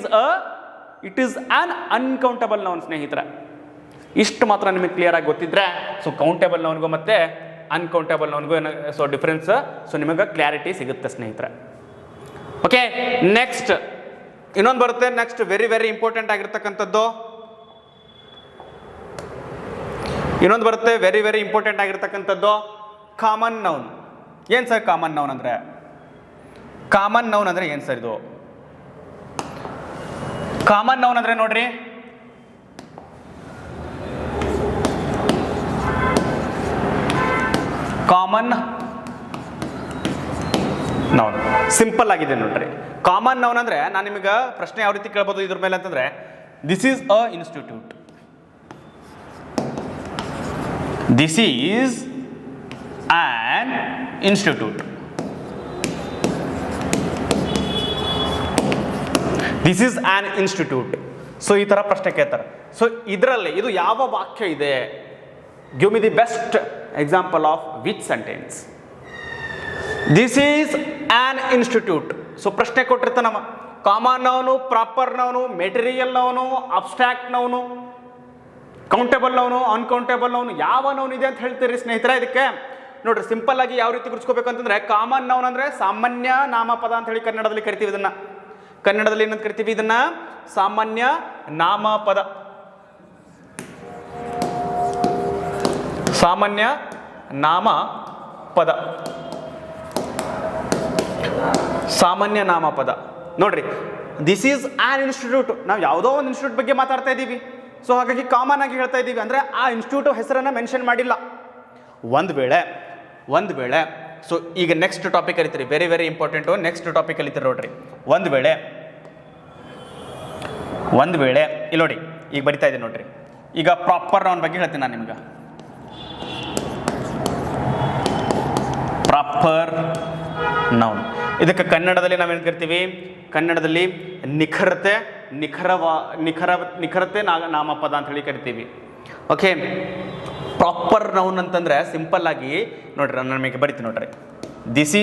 is on uncountable noun ಸ್ನೇಹಿತರೆ. ಇಷ್ಟು ಮಾತ್ರ ನಿಮಗೆ ಕ್ಲಿಯರ್ ಆಗಿ ಗೊತ್ತಿದ್ರೆ, ಸೊ ಕೌಂಟೇಬಲ್ ನೌನ್ಗೂ ಮತ್ತು ಅನ್ಕೌಂಟೇಬಲ್ ನೌನ್ಗೂ ಸೊ ಡಿಫ್ರೆನ್ಸ್ ಸೊ ನಿಮಗೆ ಕ್ಲಾರಿಟಿ ಸಿಗುತ್ತೆ ಸ್ನೇಹಿತರೆ. ಓಕೆ, ನೆಕ್ಸ್ಟ್ ಇನ್ನೊಂದು ಬರುತ್ತೆ. ನೆಕ್ಸ್ಟ್ ವೆರಿ ವೆರಿ ಇಂಪಾರ್ಟೆಂಟ್ ಆಗಿರ್ತಕ್ಕಂಥದ್ದು ಇನ್ನೊಂದು ಬರುತ್ತೆ. ವೆರಿ ವೆರಿ ಇಂಪಾರ್ಟೆಂಟ್ ಆಗಿರ್ತಕ್ಕಂಥದ್ದು ಕಾಮನ್ ನೌನ್. ಏನು ಸರ್ ಕಾಮನ್ ನೌನ್ ಅಂದರೆ? ಕಾಮನ್ ನೌನ್ ಅಂದರೆ ಏನು ಸರ್ ಇದು? ಕಾಮನ್ ನೌನ್ ಅಂದರೆ ನೋಡ್ರಿ, ಕಾಮನ್ ನೌನ್ ಸಿಂಪಲ್ ಆಗಿದೆ ನೋಡ್ರಿ. ಕಾಮನ್ ನೌನ್ ಅಂದರೆ ನಾನು ನಿಮಗೆ ಪ್ರಶ್ನೆ ಯಾವ ರೀತಿ ಕೇಳ್ಬೋದು ಇದ್ರ ಮೇಲೆ ಅಂತಂದರೆ, this is a institute. This is an institute. This is an institute. So ಈ ಥರ ಪ್ರಶ್ನೆ ಕೇಳ್ತಾರೆ. ಸೊ ಇದರಲ್ಲಿ ಇದು ಯಾವ ವಾಕ್ಯ ಇದೆ? Give me the best example of which sentence. This is an institute. So ಪ್ರಶ್ನೆ ಕೊಟ್ಟಿರ್ತಾನಮ್ಮ. Common noun, proper noun, material noun, abstract noun, countable noun, uncountable noun, ಯಾವ ನೌನ್ ಇದೆ ಅಂತ ಹೇಳ್ತೀರಿ ಸ್ನೇಹಿತರೆ? ಇದಕ್ಕೆ ನೋಡ್ರಿ, ಸಿಂಪಲ್ ಆಗಿ ಯಾವ ರೀತಿ ಗುರುತಿಸ್ಕೋಬೇಕು ಅಂತಂದ್ರೆ, ಕಾಮನ್ ನೌನ್ ಅಂದ್ರೆ ಸಾಮಾನ್ಯ ನಾಮಪದ ಅಂತ ಹೇಳಿ ಕನ್ನಡದಲ್ಲಿ ಕರಿತೀವಿ. ಇದನ್ನ ಕನ್ನಡದಲ್ಲಿ ಏನಂತ ಕರಿತೀವಿ? ಇದನ್ನ ಸಾಮಾನ್ಯ ನಾಮಪದ. ಸಾಮಾನ್ಯ ನಾಮಪದ ನೋಡ್ರಿ. This is an institute. ನಾವು ಯಾವುದೋ ಒಂದು ಇನ್ಸ್ಟಿಟ್ಯೂಟ್ ಬಗ್ಗೆ ಮಾತಾಡ್ತಾ ಇದ್ದೀವಿ. ಸೊ ಹಾಗಾಗಿ ಕಾಮನ್ ಆಗಿ ಹೇಳ್ತಾ ಇದ್ದೀವಿ ಅಂದರೆ ಆ ಇನ್ಸ್ಟಿಟ್ಯೂಟ್ ಹೆಸರನ್ನು ಮೆನ್ಷನ್ ಮಾಡಿಲ್ಲ. ಒಂದು ವೇಳೆ ಸೊ ಈಗ ನೆಕ್ಸ್ಟ್ ಟಾಪಿಕ್ ಕಲಿತೀರಿ, very very important. Next topic ಕಲಿತೀರಿ ನೋಡ್ರಿ. ಒಂದು ವೇಳೆ ಇಲ್ಲಿ ನೋಡಿ, ಈಗ ಬರಿತಾ ಇದ್ದೀನಿ ನೋಡ್ರಿ. ಈಗ ಪ್ರಾಪರ್ ನೌನ್ ಬಗ್ಗೆ ಹೇಳ್ತೀನಿ ನಾನು ನಿಮ್ಗೆ. ಪ್ರಾಪರ್ ನೌನ್ ಇದಕ್ಕೆ ಕನ್ನಡದಲ್ಲಿ ನಾವೇನು ಕರಿತೀವಿ? ಕನ್ನಡದಲ್ಲಿ ನಿಖರತೆ ನಾಮಪದ ಅಂತ ಹೇಳಿ ಕರಿತೀವಿ. ಓಕೆ, ಪ್ರಾಪರ್ ನೌನ್ ಅಂತಂದ್ರೆ ಸಿಂಪಲ್ ಆಗಿ ನೋಡ್ರಿ, ನಾನು ನಿಮಗೆ ಬರಿತೀನಿ ನೋಡ್ರಿ. This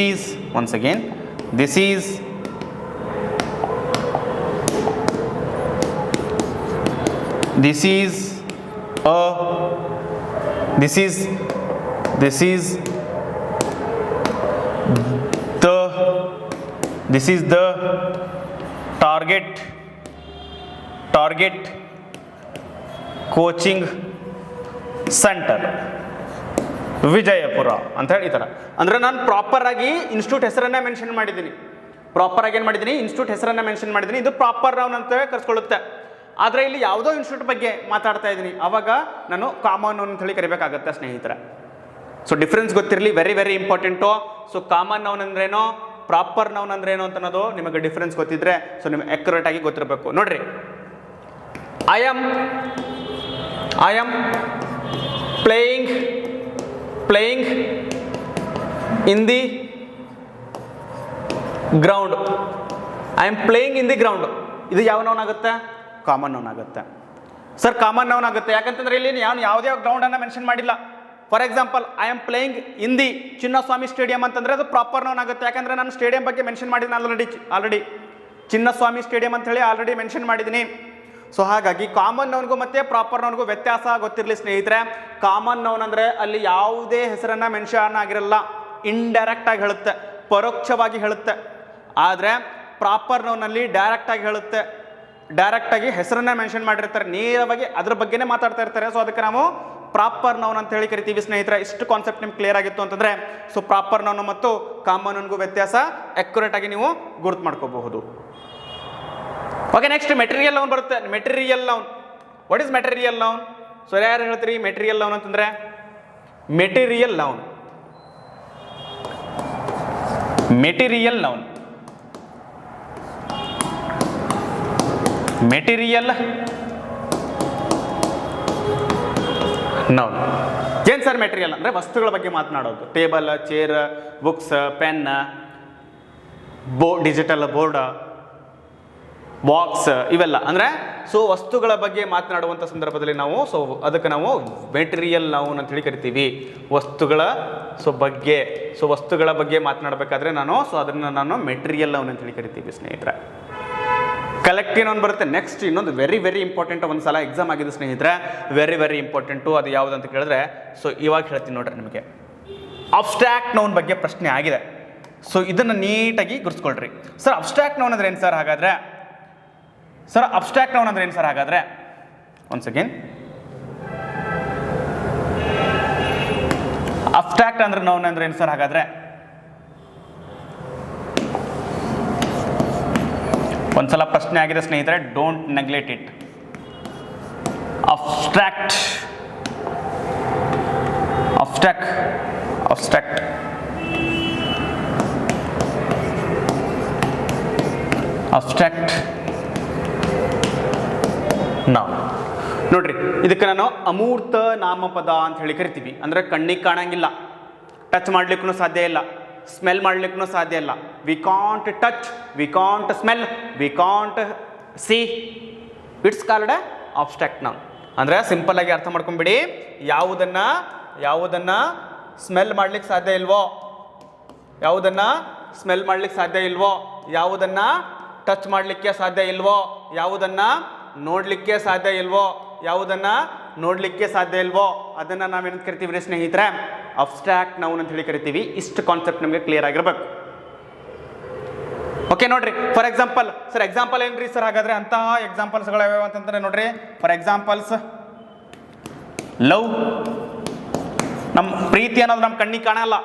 is once again this is the target coaching centre Vijayapura ಅಂತ ಹೇಳಿ ಈ ಥರ. ಅಂದರೆ ನಾನು ಪ್ರಾಪರ್ ಆಗಿ ಇನ್ಸ್ಟಿಟ್ಯೂಟ್ ಹೆಸರನ್ನ ಮೆನ್ಷನ್ ಮಾಡಿದ್ದೀನಿ. ಪ್ರಾಪರ್ ಆಗಿ ಏನು ಮಾಡಿದ್ದೀನಿ, ಇನ್ಸ್ಟಿಟ್ಯೂಟ್ ಹೆಸರನ್ನ ಮೆನ್ಷನ್ ಮಾಡಿದ್ದೀನಿ. ಇದು ಪ್ರಾಪರ್ ನೌನ್ ಅಂತ ಕರ್ಸ್ಕೊಳ್ಳುತ್ತೆ. ಆದರೆ ಇಲ್ಲಿ ಯಾವುದೋ ಇನ್ಸ್ಟಿಟ್ಯೂಟ್ ಬಗ್ಗೆ ಮಾತಾಡ್ತಾ ಇದ್ದೀನಿ, ಆವಾಗ ನಾನು ಕಾಮನ್ ನೌನ್ ಅಂತ ಹೇಳಿ ಕರಿಬೇಕಾಗತ್ತೆ ಸ್ನೇಹಿತರೆ. ಸೊ ಡಿಫ್ರೆನ್ಸ್ ಗೊತ್ತಿರಲಿ, very very important. So common noun ಅಂದ್ರೇನೋ, ಪ್ರಾಪರ್ ನೌನ್ ಅಂದ್ರೇನು ಅಂತ ಅನ್ನೋದು ನಿಮಗೆ ಡಿಫ್ರೆನ್ಸ್ ಗೊತ್ತಿದ್ರೆ ಸೊ ನಿಮಗೆ ಅಕ್ಯುರೇಟ್ ಆಗಿ ಗೊತ್ತಿರಬೇಕು. ನೋಡ್ರಿ, I am playing in the ground. I am playing in the ground. ಇದು ಯಾವ ನೌನ್ ಆಗುತ್ತೆ? ಕಾಮನ್ ನೌನ್ ಆಗುತ್ತೆ. ಸರ್ ಕಾಮನ್ ನೌನ್ ಆಗುತ್ತೆ ಯಾಕಂತಂದ್ರೆ ಇಲ್ಲಿ ಯಾವುದೇ ಗ್ರೌಂಡನ್ನು ಮೆನ್ಷನ್ ಮಾಡಿಲ್ಲ. For example, I am playing in the Chinnaswamy stadium ಅಂತಂದ್ರೆ ಅದು ಪ್ರಾಪರ್ ನೌನ್ ಆಗುತ್ತೆ. ಯಾಕಂದ್ರೆ ನಾನು ಸ್ಟೇಡಿಯಂ ಬಗ್ಗೆ ಮೆನ್ಷನ್ ಮಾಡಿದ್ದೀನಿ ಆಲ್ರೆಡಿ ಚಿನ್ನಸ್ವಾಮಿ ಸ್ಟೇಡಿಯಂ ಅಂತ ಹೇಳಿ ಆಲ್ರೆಡಿ ಮೆನ್ಷನ್ ಮಾಡಿದ್ದೀನಿ. ಸೊ ಹಾಗಾಗಿ ಕಾಮನ್ ನೌನ್ಗೂ ಮತ್ತೆ ಪ್ರಾಪರ್ ನೌನ್ಗೂ ವ್ಯತ್ಯಾಸ ಗೊತ್ತಿರಲಿ ಸ್ನೇಹಿತರೆ. ಕಾಮನ್ ನೌನ್ ಅಂದರೆ ಅಲ್ಲಿ ಯಾವುದೇ ಹೆಸರನ್ನ ಮೆನ್ಷನ್ ಆಗಿರಲ್ಲ, ಇಂಡೈರೆಕ್ಟ್ ಆಗಿ ಹೇಳುತ್ತೆ, ಪರೋಕ್ಷವಾಗಿ ಹೇಳುತ್ತೆ. ಆದರೆ ಪ್ರಾಪರ್ ನೌನಲ್ಲಿ ಡೈರೆಕ್ಟ್ ಆಗಿ ಹೇಳುತ್ತೆ, ಡೈರೆಕ್ಟ್ ಆಗಿ ಹೆಸರನ್ನ ಮೆನ್ಷನ್ ಮಾಡಿರ್ತಾರೆ, ನೇರವಾಗಿ ಅದ್ರ ಬಗ್ಗೆನೇ ಮಾತಾಡ್ತಾ ಇರ್ತಾರೆ. ಸೊ ಅದಕ್ಕೆ ನಾವು ಪ್ರಾಪರ್ ನೌನ್ ಅಂತ ಹೇಳಿ ಕರಿತೀವಿ ಸ್ನೇಹಿತರೆ. ಇಷ್ಟು ಕಾನ್ಸೆಪ್ಟ್ ನಿಮ್ಗೆ ಕ್ಲಿಯರ್ ಆಗಿತ್ತು ಅಂತಂದ್ರೆ ಸೊ ಪ್ರಾಪರ್ ನೌನ್ ಮತ್ತು ಕಾಮನ್ ನೌನ್ಗೂ ವ್ಯತ್ಯಾಸ ಅಕ್ಯುರೇಟ್ ಆಗಿ ನೀವು ಗುರುತು ಮಾಡ್ಕೋಬಹುದು. ಓಕೆ, ನೆಕ್ಸ್ಟ್ ಮೆಟೀರಿಯಲ್ ನೌನ್ ಬರುತ್ತೆ. Material noun, what is material noun? So ಯಾರು ಹೇಳ್ತೀರಿ ಮೆಟೀರಿಯಲ್ ನೌನ್ ಅಂತಂದ್ರೆ? ಮೆಟೀರಿಯಲ್ ನೌನ್ ಏನ್ ಸರ್ ಮೆಟೀರಿಯಲ್ ಅಂದ್ರೆ? ವಸ್ತುಗಳ ಬಗ್ಗೆ ಮಾತನಾಡೋದು. Table, chair, books, pen, digital board, box, ಇವೆಲ್ಲ ಅಂದ್ರೆ ಸೊ ವಸ್ತುಗಳ ಬಗ್ಗೆ ಮಾತನಾಡುವಂಥ ಸಂದರ್ಭದಲ್ಲಿ ನಾವು ಸೊ ಅದಕ್ಕೆ ನಾವು ಮೆಟೀರಿಯಲ್ ನೌನ್ ಅಂತ ಹೇಳಿ ಕರಿತೀವಿ. ವಸ್ತುಗಳ ಬಗ್ಗೆ ಮಾತನಾಡಬೇಕಾದ್ರೆ ಅದನ್ನು ನಾನು ಮೆಟೀರಿಯಲ್ ನೌನ್ ಅಂತ ಹೇಳಿ ಕರಿತೀವಿ ಸ್ನೇಹಿತರೆ. ಕಲೆಕ್ಟಿವ್ ನೌನ್ ಬರುತ್ತೆ. ನೆಕ್ಸ್ಟ್ ಇನ್ನೊಂದು ವೆರಿ ವೆರಿ ಇಂಪಾರ್ಟೆಂಟ್, ಒಂದು ಸಲ ಎಕ್ಸಾಮ್ ಆಗಿದೆ ಸ್ನೇಹಿತರೆ, ವೆರಿ ವೆರಿ ಇಂಪಾರ್ಟೆಂಟು. ಅದು ಯಾವುದು ಅಂತ ಕೇಳಿದ್ರೆ ಸೊ ಇವಾಗ ಹೇಳ್ತೀನಿ ನೋಡ್ರಿ ನಿಮಗೆ. ಅಬ್ಸ್ಟ್ರಾಕ್ಟ್ ನೌನ್ ಬಗ್ಗೆ ಪ್ರಶ್ನೆ ಆಗಿದೆ. ಸೊ ಇದನ್ನು ನೀಟಾಗಿ ಗುರುಸ್ಕೊಳ್ರಿ. ಸರ್ ಅಬ್ಸ್ಟ್ರಾಕ್ಟ್ ನೌನ್ ಅಂದ್ರೆ ಏನು ಸರ್ ಹಾಗಾದ್ರೆ? ಒನ್ಸ್ ಅಗೇನ್, ಅಬ್ಸ್ಟ್ರಾಕ್ಟ್ ಅಂದ್ರೆ ನೌನ್ ಅಂದ್ರೆ ಏನು ಸರ್ ಹಾಗಾದ್ರೆ? ಒಂದ್ಸಲ ಪ್ರಶ್ನೆ ಆಗಿದೆ ಸ್ನೇಹಿತರೆ, don't neglect it. Abstract noun ನೋಡ್ರಿ, ಇದಕ್ಕೆ ನಾನು ಅಮೂರ್ತ ನಾಮಪದ ಅಂತ ಹೇಳಿ ಕರಿತೀವಿ. ಅಂದ್ರೆ ಕಣ್ಣಿಗೆ ಕಾಣಂಗಿಲ್ಲ, ಟಚ್ ಮಾಡ್ಲಿಕ್ಕೂ ಸಾಧ್ಯ ಇಲ್ಲ, ಸ್ಮೆಲ್ ಮಾಡ್ಲಿಕ್ಕೂ ಸಾಧ್ಯ ಇಲ್ಲ. We can't touch, we can't smell, we can't see. It's called abstract noun. ಅಂದ್ರೆ ಸಿಂಪಲ್ ಆಗಿ ಅರ್ಥ ಮಾಡ್ಕೊಂಡ್ಬಿಡಿ. ಯಾವುದನ್ನ ಸ್ಮೆಲ್ ಮಾಡ್ಲಿಕ್ಕೆ ಸಾಧ್ಯ ಇಲ್ವೋ, ಯಾವುದನ್ನ ಟಚ್ ಮಾಡಲಿಕ್ಕೆ ಸಾಧ್ಯ ಇಲ್ವೋ, ಯಾವುದನ್ನ ನೋಡ್ಲಿಕ್ಕೆ ಸಾಧ್ಯ ಇಲ್ವೋ ಅದನ್ನ ನಾವೇನು ಕರಿತೀವಿ ರೀ ಸ್ನೇಹಿತರೆ? ಅಬ್ಸ್ಟ್ರಾಕ್ಟ್ ನೌನ್ ಅಂತ ಹೇಳಿ ಕರಿತೀವಿ. ಇಷ್ಟು ಕಾನ್ಸೆಪ್ಟ್ ನಮಗೆ ಕ್ಲಿಯರ್ ಆಗಿರ್ಬೇಕು. ಓಕೆ ನೋಡ್ರಿ, ಫಾರ್ ಎಕ್ಸಾಂಪಲ್ ಸರ್, ಎಕ್ಸಾಂಪಲ್ ಏನ್ರಿ ಸರ್ ಹಾಗಾದ್ರೆ? ಅಂತಹ ಎಕ್ಸಾಂಪಲ್ಸ್ಗಳು ಯಾವ್ಯಾವ ಅಂತಂದ್ರೆ ನೋಡ್ರಿ, ಫಾರ್ ಎಕ್ಸಾಂಪಲ್ಸ್ ಲವ್, ನಮ್ಮ ಪ್ರೀತಿ ಅನ್ನೋದು ನಮ್ಮ ಕಣ್ಣಿಗೆ ಕಾಣಲ್ಲ.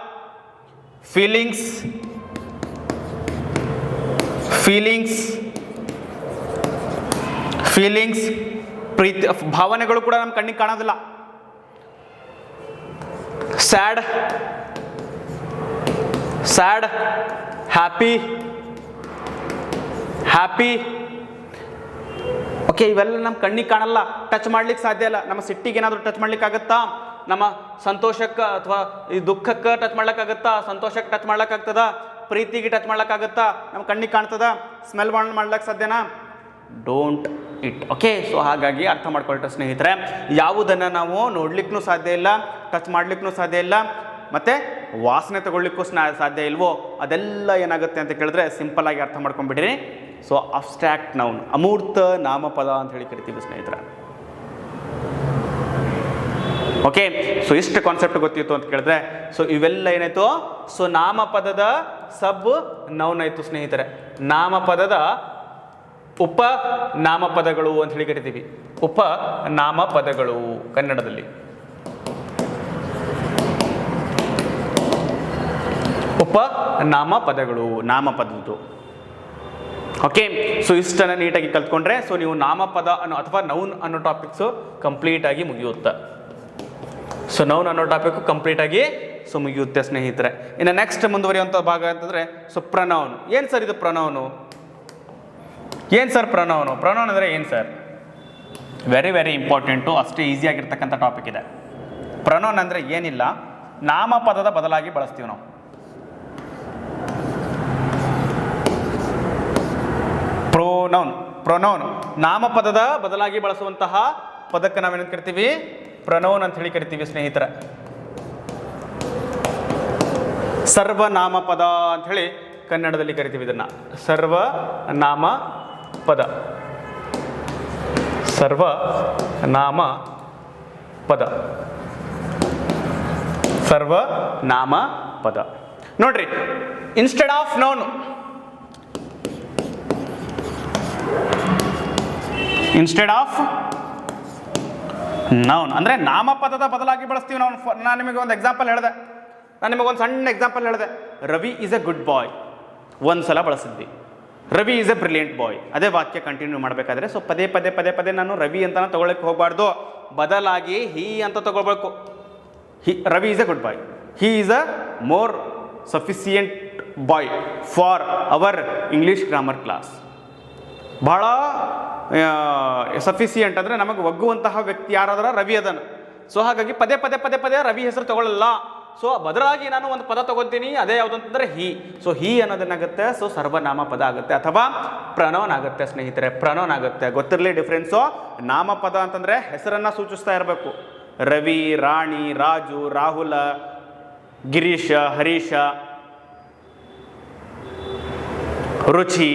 ಫೀಲಿಂಗ್ಸ್ ಪ್ರೀತಿ, ಭಾವನೆಗಳು ಕೂಡ ನಮ್ಮ ಕಣ್ಣಿಗೆ ಕಾಣೋದಿಲ್ಲ. Sad, happy. ಓಕೆ, ಇವೆಲ್ಲ ನಮ್ಮ ಕಣ್ಣಿಗೆ ಕಾಣಲ್ಲ, ಟಚ್ ಮಾಡ್ಲಿಕ್ಕೆ ಸಾಧ್ಯ ಇಲ್ಲ. ನಮ್ಮ ಸಿಟ್ಟಿಗೆ ಏನಾದರೂ ಟಚ್ ಮಾಡ್ಲಿಕ್ಕೆ ಆಗುತ್ತಾ? ನಮ್ಮ ಸಂತೋಷಕ್ಕೆ ಅಥವಾ ಈ ದುಃಖಕ್ಕೆ ಟಚ್ ಮಾಡ್ಲಿಕ್ಕಾಗತ್ತಾ? ಸಂತೋಷಕ್ಕೆ ಟಚ್ ಮಾಡ್ಲಿಕ್ಕಾಗ್ತದ? ಪ್ರೀತಿಗೆ ಟಚ್ ಮಾಡ್ಲಿಕ್ಕಾಗತ್ತಾ? ನಮ್ಮ ಕಣ್ಣಿಗೆ ಕಾಣ್ತದ? ಸ್ಮೆಲ್ ಮಾಡ್ಲಿಕ್ಕೆ ಸಾಧ್ಯನಾ? Don't it. ಓಕೆ, ಸೊ ಹಾಗಾಗಿ ಅರ್ಥ ಮಾಡ್ಕೊಳ್ತಾರೆ ಸ್ನೇಹಿತರೆ, ಯಾವುದನ್ನು ನಾವು ನೋಡ್ಲಿಕ್ಕೂ ಸಾಧ್ಯ ಇಲ್ಲ, ಟಚ್ ಮಾಡ್ಲಿಕ್ಕೂ ಸಾಧ್ಯ ಇಲ್ಲ, ಮತ್ತು ವಾಸನೆ ತಗೊಳ್ಲಿಕ್ಕೂ ಸಾಧ್ಯ ಇಲ್ವೋ ಅದೆಲ್ಲ ಏನಾಗುತ್ತೆ ಅಂತ ಕೇಳಿದ್ರೆ ಸಿಂಪಲ್ ಆಗಿ ಅರ್ಥ ಮಾಡ್ಕೊಂಡ್ಬಿಡ್ರಿ. ಸೊ ಅಬ್ಸ್ಟ್ರಾಕ್ಟ್ ನೌನ್, ಅಮೂರ್ತ ನಾಮಪದ ಅಂತ ಹೇಳಿ ಕರಿತೀವಿ ಸ್ನೇಹಿತರೆ. ಓಕೆ, ಸೊ ಇಷ್ಟು ಕಾನ್ಸೆಪ್ಟ್ ಗೊತ್ತಿತ್ತು ಅಂತ ಕೇಳಿದ್ರೆ, ಸೊ ಇವೆಲ್ಲ ಏನಾಯ್ತು, ಸೊ ನಾಮಪದದ ಸಬ್ ನೌನ್ ಆಯಿತು ಸ್ನೇಹಿತರೆ. ನಾಮಪದದ ಉಪ ನಾಮಪದಗಳು ಅಂತ ಹೇಳಿ ಕರಿತೀವಿ, ಉಪ ನಾಮಪದಗಳು ಕನ್ನಡದಲ್ಲಿ. ಉಪ ನಾಮಪದಗಳು, ನಾಮಪದದ್ದು. ಓಕೆ, ಸೊ ಇಷ್ಟನ್ನು ನೀಟಾಗಿ ಕಲ್ತ್ಕೊಂಡ್ರೆ ಸೊ ನೀವು ನಾಮಪದ ಅನ್ನೋ ಅಥವಾ ನೌನ್ ಅನ್ನೋ ಟಾಪಿಕ್ಸು ಕಂಪ್ಲೀಟಾಗಿ ಮುಗಿಯುತ್ತೆ. ಸೊ ನೌನ್ ಅನ್ನೋ ಟಾಪಿಕ್ ಕಂಪ್ಲೀಟಾಗಿ ಸೊ ಮುಗಿಯುತ್ತೆ ಸ್ನೇಹಿತರೆ. ಇನ್ನು ನೆಕ್ಸ್ಟ್ ಮುಂದುವರಿಯುವಂಥ ಭಾಗ ಅಂತಂದರೆ ಸೊ ಪ್ರನೌನ್. ಏನು ಸರ್ ಇದು ಪ್ರನೌನು? ಏನು ಸರ್ ಪ್ರನೌನು? ಪ್ರನೌನ್ ಅಂದರೆ ಏನು ಸರ್? ವೆರಿ ವೆರಿ ಇಂಪಾರ್ಟೆಂಟು, ಅಷ್ಟೇ ಈಸಿಯಾಗಿರ್ತಕ್ಕಂಥ ಟಾಪಿಕ್ ಇದೆ. ಪ್ರನೌನ್ ಅಂದರೆ ಏನಿಲ್ಲ, ನಾಮಪದದ ಬದಲಾಗಿ ಬಳಸ್ತೀವಿ ನಾವು. ಪ್ರೊನೌನ್, ಪ್ರೊನೌನ್ ನಾಮಪದದ ಬದಲಾಗಿ ಬಳಸುವಂತಹ ಪದಕ್ಕೆ ನಾವೇನು ಕರಿತೀವಿ? ಪ್ರನೌನ್ ಅಂತ ಹೇಳಿ ಕರಿತೀವಿ ಸ್ನೇಹಿತರೆ. ಸರ್ವನಾಮಪದ ಅಂತ ಹೇಳಿ ಕನ್ನಡದಲ್ಲಿ ಕರಿತೀವಿ ಇದನ್ನ. ಸರ್ವನಾಮ ಪದ, ಸರ್ವನಾಮ ಪದ, ಸರ್ವನಾಮ ಪದ. ನೋಡ್ರಿ, instead of noun, instead of noun ಅಂದರೆ ನಾಮಪದದ ಬದಲಾಗಿ ಬಳಸ್ತೀವಿ ನಾವು. ನಾನು ನಿಮಗೆ ಒಂದು ಎಕ್ಸಾಂಪಲ್ ಹೇಳಿದೆ, ನಾನು ನಿಮಗೊಂದು ಸಣ್ಣ ಎಕ್ಸಾಂಪಲ್ ಹೇಳಿದೆ. ರವಿ ಈಸ್ ಎ ಗುಡ್ ಬಾಯ್, ಒಂದು ಸಲ ಬಳಸಿದ್ವಿ. ರವಿ ಈಸ್ ಎ ಬ್ರಿಲಿಯಂಟ್ ಬಾಯ್, ಅದೇ ವಾಕ್ಯ ಕಂಟಿನ್ಯೂ ಮಾಡಬೇಕಾದ್ರೆ ಸೊ ಪದೇ ಪದೇ ಪದೇ ಪದೇ ನಾನು ರವಿ ಅಂತ ತಗೊಳ್ಳಕ್ಕೆ ಹೋಗಬಾರ್ದು, ಬದಲಾಗಿ ಹೀ ಅಂತ ತಗೊಳ್ಬೇಕು. Ravi is a good boy, he is a more sufficient boy for our English grammar class. ಬಹಳ ಸಫಿಸಿಯೆಂಟ್ ಅಂದರೆ ನಮಗೆ ಒಗ್ಗುವಂತಹ ವ್ಯಕ್ತಿ ಯಾರಾದ್ರೆ ರವಿ ಅದನ್ನು. ಸೊ ಹಾಗಾಗಿ ಪದೇ ಪದೇ ಪದೇ ಪದೇ ರವಿ ಹೆಸರು ತಗೊಳ್ಳಲ್ಲ. ಸೊ ಬದಲಾಗಿ ನಾನು ಒಂದು ಪದ ತಗೋತೀನಿ, ಅದೇ ಯಾವುದಂತಂದ್ರೆ ಹೀ. ಸೊ ಹೀ ಅನ್ನೋದೇನಾಗುತ್ತೆ, ಸೊ ಸರ್ವನಾಮ ಪದ ಆಗುತ್ತೆ ಅಥವಾ ಪ್ರನೌನ್ ಆಗುತ್ತೆ ಸ್ನೇಹಿತರೆ, ಪ್ರನೌನ್ ಆಗುತ್ತೆ. ಗೊತ್ತಿರಲಿ ಡಿಫ್ರೆನ್ಸು. ನಾಮಪದ ಅಂತಂದರೆ ಹೆಸರನ್ನು ಸೂಚಿಸ್ತಾ ಇರಬೇಕು. ರವಿ, ರಾಣಿ, ರಾಜು, ರಾಹುಲ, ಗಿರೀಶ, ಹರೀಶ, ರುಚಿ,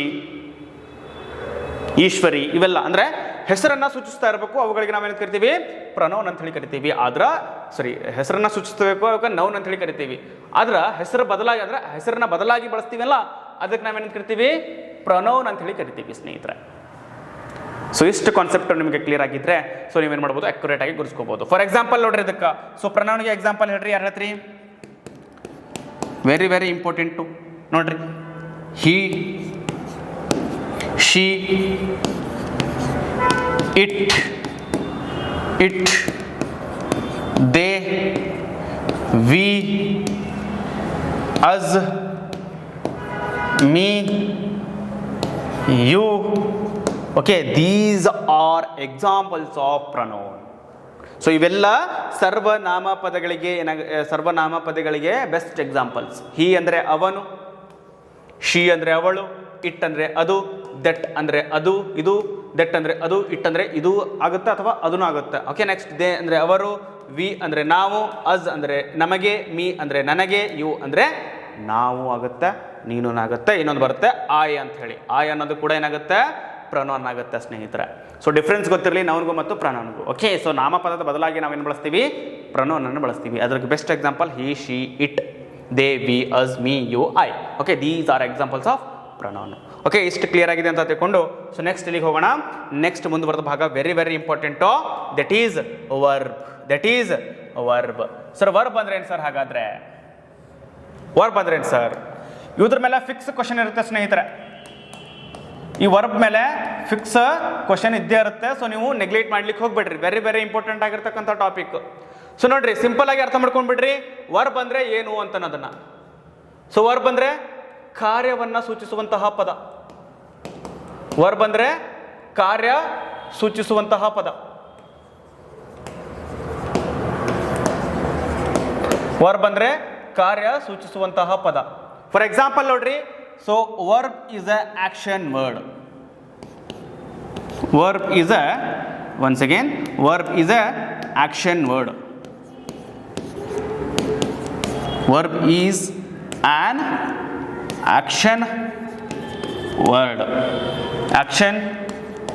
ಈಶ್ವರಿ, ಇವೆಲ್ಲ ಅಂದರೆ ಹೆಸರನ್ನು ಸೂಚಿಸ್ತಾ ಇರಬೇಕು. ಅವುಗಳಿಗೆ ನಾವೇನು ಕರಿತೀವಿ? ಪ್ರನೌನ್ ಅಂತ ಹೇಳಿ ಕರಿತೀವಿ. ಆದ್ರೆ ಹೆಸರನ್ನು ಸೂಚಿಸಬೇಕು, ಅವಾಗ ನೌನ್ ಅಂತ ಹೇಳಿ ಕರಿತೀವಿ. ಆದ್ರೆ ಹೆಸರು ಬದಲಾಗಿ ಅಂದರೆ ಹೆಸರನ್ನ ಬದಲಾಗಿ ಬಳಸ್ತೀವಲ್ಲ, ಅದಕ್ಕೆ ನಾವೇನು ಕರಿತೀವಿ? ಪ್ರನೌನ್ ಅಂತ ಹೇಳಿ ಕರಿತೀವಿ ಸ್ನೇಹಿತರೆ. ಸೊ ಇಷ್ಟು ಕಾನ್ಸೆಪ್ಟ್ ನಿಮಗೆ ಕ್ಲಿಯರ್ ಆಗಿದ್ರೆ ಸೊ ನೀವೇನು ಮಾಡ್ಬೋದು? ಅಕ್ಯುರೇಟ್ ಆಗಿ ಗುರುಸ್ಕೋಬಹುದು. ಫಾರ್ ಎಕ್ಸಾಂಪಲ್ ನೋಡ್ರಿ, ಇದಕ್ಕೆ ಸೊ ಪ್ರನೌನ್ಗೆ ಎಕ್ಸಾಂಪಲ್ ಹೇಳ್ರಿ, ಯಾರು ಹೇಳ್ತೀರಿ? ವೆರಿ ವೆರಿ ಇಂಪಾರ್ಟೆಂಟು ನೋಡ್ರಿ. He, she, it, they, we, us, me, you. Okay, these are examples of pronoun. So ಇವೆಲ್ಲ ಸರ್ವನಾಮಪದಗಳಿಗೆ ಬೆಸ್ಟ್ ಎಕ್ಸಾಂಪಲ್ಸ್. ಹೀ ಅಂದರೆ ಅವನು, ಶಿ ಅಂದರೆ ಅವಳು, ಇಟ್ ಅಂದರೆ ಅದು, ದಟ್ ಅಂದರೆ ಅದು ಇದು, ದಟ್ ಅಂದರೆ ಅದು, ಇಟ್ ಅಂದರೆ ಇದು ಆಗುತ್ತೆ ಅಥವಾ ಅದೂ ಆಗುತ್ತೆ. ಓಕೆ, ನೆಕ್ಸ್ಟ್ ದೇ ಅಂದರೆ ಅವರು, ವಿ ಅಂದರೆ ನಾವು, ಅಸ್ ಅಂದರೆ ನಮಗೆ, ಮೀ ಅಂದರೆ ನನಗೆ, ಯು ಅಂದರೆ ನಾವು ಆಗುತ್ತೆ, ನೀನು ಆಗುತ್ತೆ. ಇನ್ನೊಂದು ಬರುತ್ತೆ ಆಯ್ ಅಂತ ಹೇಳಿ. ಆಯ್ ಅನ್ನೋದು ಕೂಡ ಏನಾಗುತ್ತೆ? ಪ್ರನೌನ್ ಆಗುತ್ತೆ ಸ್ನೇಹಿತರೆ. ಸೊ ಡಿಫ್ರೆನ್ಸ್ ಗೊತ್ತಿರಲಿ ನೌನ್ಗೂ ಮತ್ತು ಪ್ರನೌನ್ಗೂ. ಓಕೆ, ಸೊ ನಾಮಪದದ ಬದಲಾಗಿ ನಾವೇನು ಬಳಸ್ತೀವಿ? ಪ್ರನೌನನ್ನು ಬಳಸ್ತೀವಿ. ಅದಕ್ಕೆ best example he, she, it, they, we, us, me, you, I. Okay, these are examples of pronoun. Okay, ಇಷ್ಟು ಕ್ಲಿಯರ್ ಆಗಿದೆ ಅಂತ ತಿಳ್ಕೊಂಡು ಸೊ ನೆಕ್ಸ್ಟ್ ಇಲ್ಲಿಗೆ ಹೋಗೋಣ. ನೆಕ್ಸ್ಟ್ ಮುಂದುವರೆದ ಭಾಗ very very important, that is verb. That is verb. Sir verb ಅಂದ್ರೆ ಏನು ಸರ್? ಹಾಗಾದ್ರೆ ವರ್ಬ್ ಅಂದ್ರೆ ಏನು ಸರ್? ಇದ್ರ ಮೇಲೆ ಫಿಕ್ಸ್ ಕ್ವಶನ್ ಇರುತ್ತೆ ಸ್ನೇಹಿತರೆ. ಈ ವರ್ಬ್ ಮೇಲೆ ಫಿಕ್ಸ್ ಕ್ವಶನ್ ಇದ್ದೇ ಇರುತ್ತೆ. ಸೊ ನೀವು ನೆಗ್ಲೆಕ್ಟ್ ಮಾಡ್ಲಿಕ್ಕೆ ಹೋಗ್ಬೇಡ್ರಿ, ವೆರಿ ವೆರಿ ಇಂಪಾರ್ಟೆಂಟ್ ಆಗಿರ್ತಕ್ಕಂಥ ಟಾಪಿಕ್. ಸೊ ನೋಡ್ರಿ, ಸಿಂಪಲ್ ಆಗಿ ಅರ್ಥ ಮಾಡ್ಕೊಂಡ್ಬಿಡ್ರಿ ವರ್ಬ್ ಅಂದ್ರೆ ಏನು ಅಂತ ಅನ್ನೋದನ್ನ. ಸೊ ವರ್ಬ್ ಅಂದ್ರೆ ಕಾರ್ಯವನ್ನು ಸೂಚಿಸುವಂತಹ ಪದ. ವರ್ಬ್ ಅಂದ್ರೆ ಕಾರ್ಯ ಸೂಚಿಸುವಂತಹ ಪದ. ವರ್ಬ್ ಅಂದ್ರೆ ಕಾರ್ಯ ಸೂಚಿಸುವಂತಹ ಪದ. ಫಾರ್ ಎಕ್ಸಾಂಪಲ್ ನೋಡ್ರಿ, so verb is a action word. Verb is a, once again, verb is a action word. Verb is an action word. Action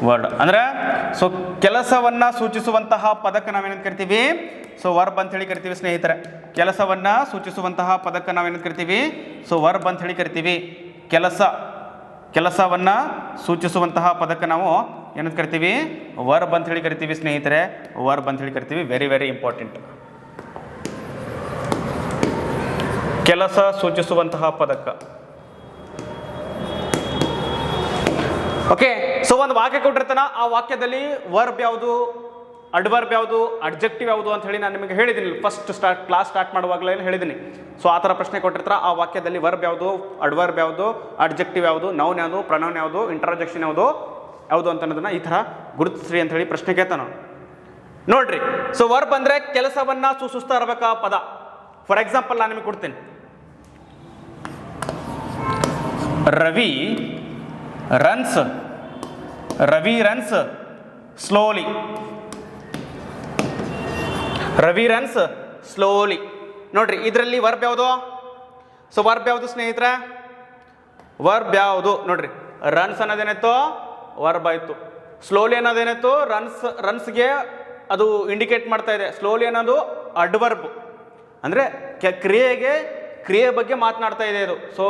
word ಅಂದ್ರೆ ಸೊ ಕೆಲಸವನ್ನು ಸೂಚಿಸುವಂತಹ ಪದಕ್ಕೆ ನಾವೇನಂತ ಕರಿತೀವಿ? ಸೊ ವರ್ಬ್ ಅಂತ ಹೇಳಿ ಕರಿತೀವಿ ಸ್ನೇಹಿತರೆ. ಕೆಲಸವನ್ನು ಸೂಚಿಸುವಂತಹ ಪದಕ್ಕೆ ನಾವೇನಂತ ಕರಿತೀವಿ? ಸೊ ವರ್ಬ್ ಅಂತ ಹೇಳಿ ಕರಿತೀವಿ. ಕೆಲಸವನ್ನು ಸೂಚಿಸುವಂತಹ ಪದಕ್ಕೆ ನಾವು ಏನಂತ ಕರಿತೀವಿ? ವರ್ಬ್ ಅಂತ ಹೇಳಿ ಕರಿತೀವಿ ಸ್ನೇಹಿತರೆ. ವರ್ಬ್ ಅಂತ ಹೇಳಿ ಕರಿತೀವಿ. Very very important. ಕೆಲಸ ಸೂಚಿಸುವಂತಹ ಪದಕ್ಕೆ. ಓಕೆ, ಸೊ ಒಂದು ವಾಕ್ಯ ಕೊಟ್ಟಿರ್ತಾನ, ಆ ವಾಕ್ಯದಲ್ಲಿ ವರ್ಬ್ ಯಾವುದು, ಅಡ್ವರ್ಬ್ ಯಾವುದು, ಅಡ್ಜೆಕ್ಟಿವ್ ಯಾವುದು ಅಂತ ಹೇಳಿ ನಾನು ನಿಮಗೆ ಹೇಳಿದ್ದೀನಿ. ಫಸ್ಟ್ ಕ್ಲಾಸ್ ಸ್ಟಾರ್ಟ್ ಮಾಡುವಾಗಲೇ ಹೇಳಿದ್ದೀನಿ. ಸೊ ಆ ಥರ ಪ್ರಶ್ನೆ ಕೊಟ್ಟಿರ್ತಾರೆ. ಆ ವಾಕ್ಯದಲ್ಲಿ ವರ್ಬ್ ಯಾವುದು, ಅಡ್ವರ್ಬ್ ಯಾವುದು, ಅಡ್ಜೆಕ್ಟಿವ್ ಯಾವುದು, ನೌನ್ ಯಾವುದು, ಪ್ರನೌನ್ ಯಾವುದು, ಇಂಟರ್ಜೆಕ್ಷನ್ ಯಾವುದು ಅಂತ ಅನ್ನೋದನ್ನ ಈ ಥರ ಗುರುತಿಸ್ರಿ ಅಂತ ಹೇಳಿ ಪ್ರಶ್ನೆ ಕೇಳ್ತಾನ. ನೋಡ್ರಿ, ಸೊ ವರ್ಬ್ ಅಂದರೆ ಕೆಲಸವನ್ನು ಸೂಚಿಸ್ತಾ ಇರಬೇಕಾ ಪದ. ಫಾರ್ ಎಕ್ಸಾಂಪಲ್ ನಾನು ನಿಮಗೆ ಕೊಡ್ತೀನಿ. Ravi runs slowly. Ravi runs slowly. ನೋಡ್ರಿ, ಇದರಲ್ಲಿ ವರ್ಬ್ ಯಾವುದು? ಸೊ ವರ್ಬ್ ಯಾವುದು ಸ್ನೇಹಿತರೆ? ವರ್ಬ್ ಯಾವುದು? ನೋಡ್ರಿ, ರನ್ಸ್ ಅನ್ನೋದೇನಾಯ್ತು? ವರ್ಬ್ ಆಯಿತು. ಸ್ಲೋಲಿ ಅನ್ನೋದೇನಾಯ್ತು? ರನ್ಸ್ಗೆ ಅದು ಇಂಡಿಕೇಟ್ ಮಾಡ್ತಾ ಇದೆ. ಸ್ಲೋಲಿ ಅನ್ನೋದು ಅಡ್ವರ್ಬ್ ಅಂದರೆ ಕ್ರಿಯೆ ಬಗ್ಗೆ ಮಾತನಾಡ್ತಾ ಇದೆ ಇದು. ಸೊ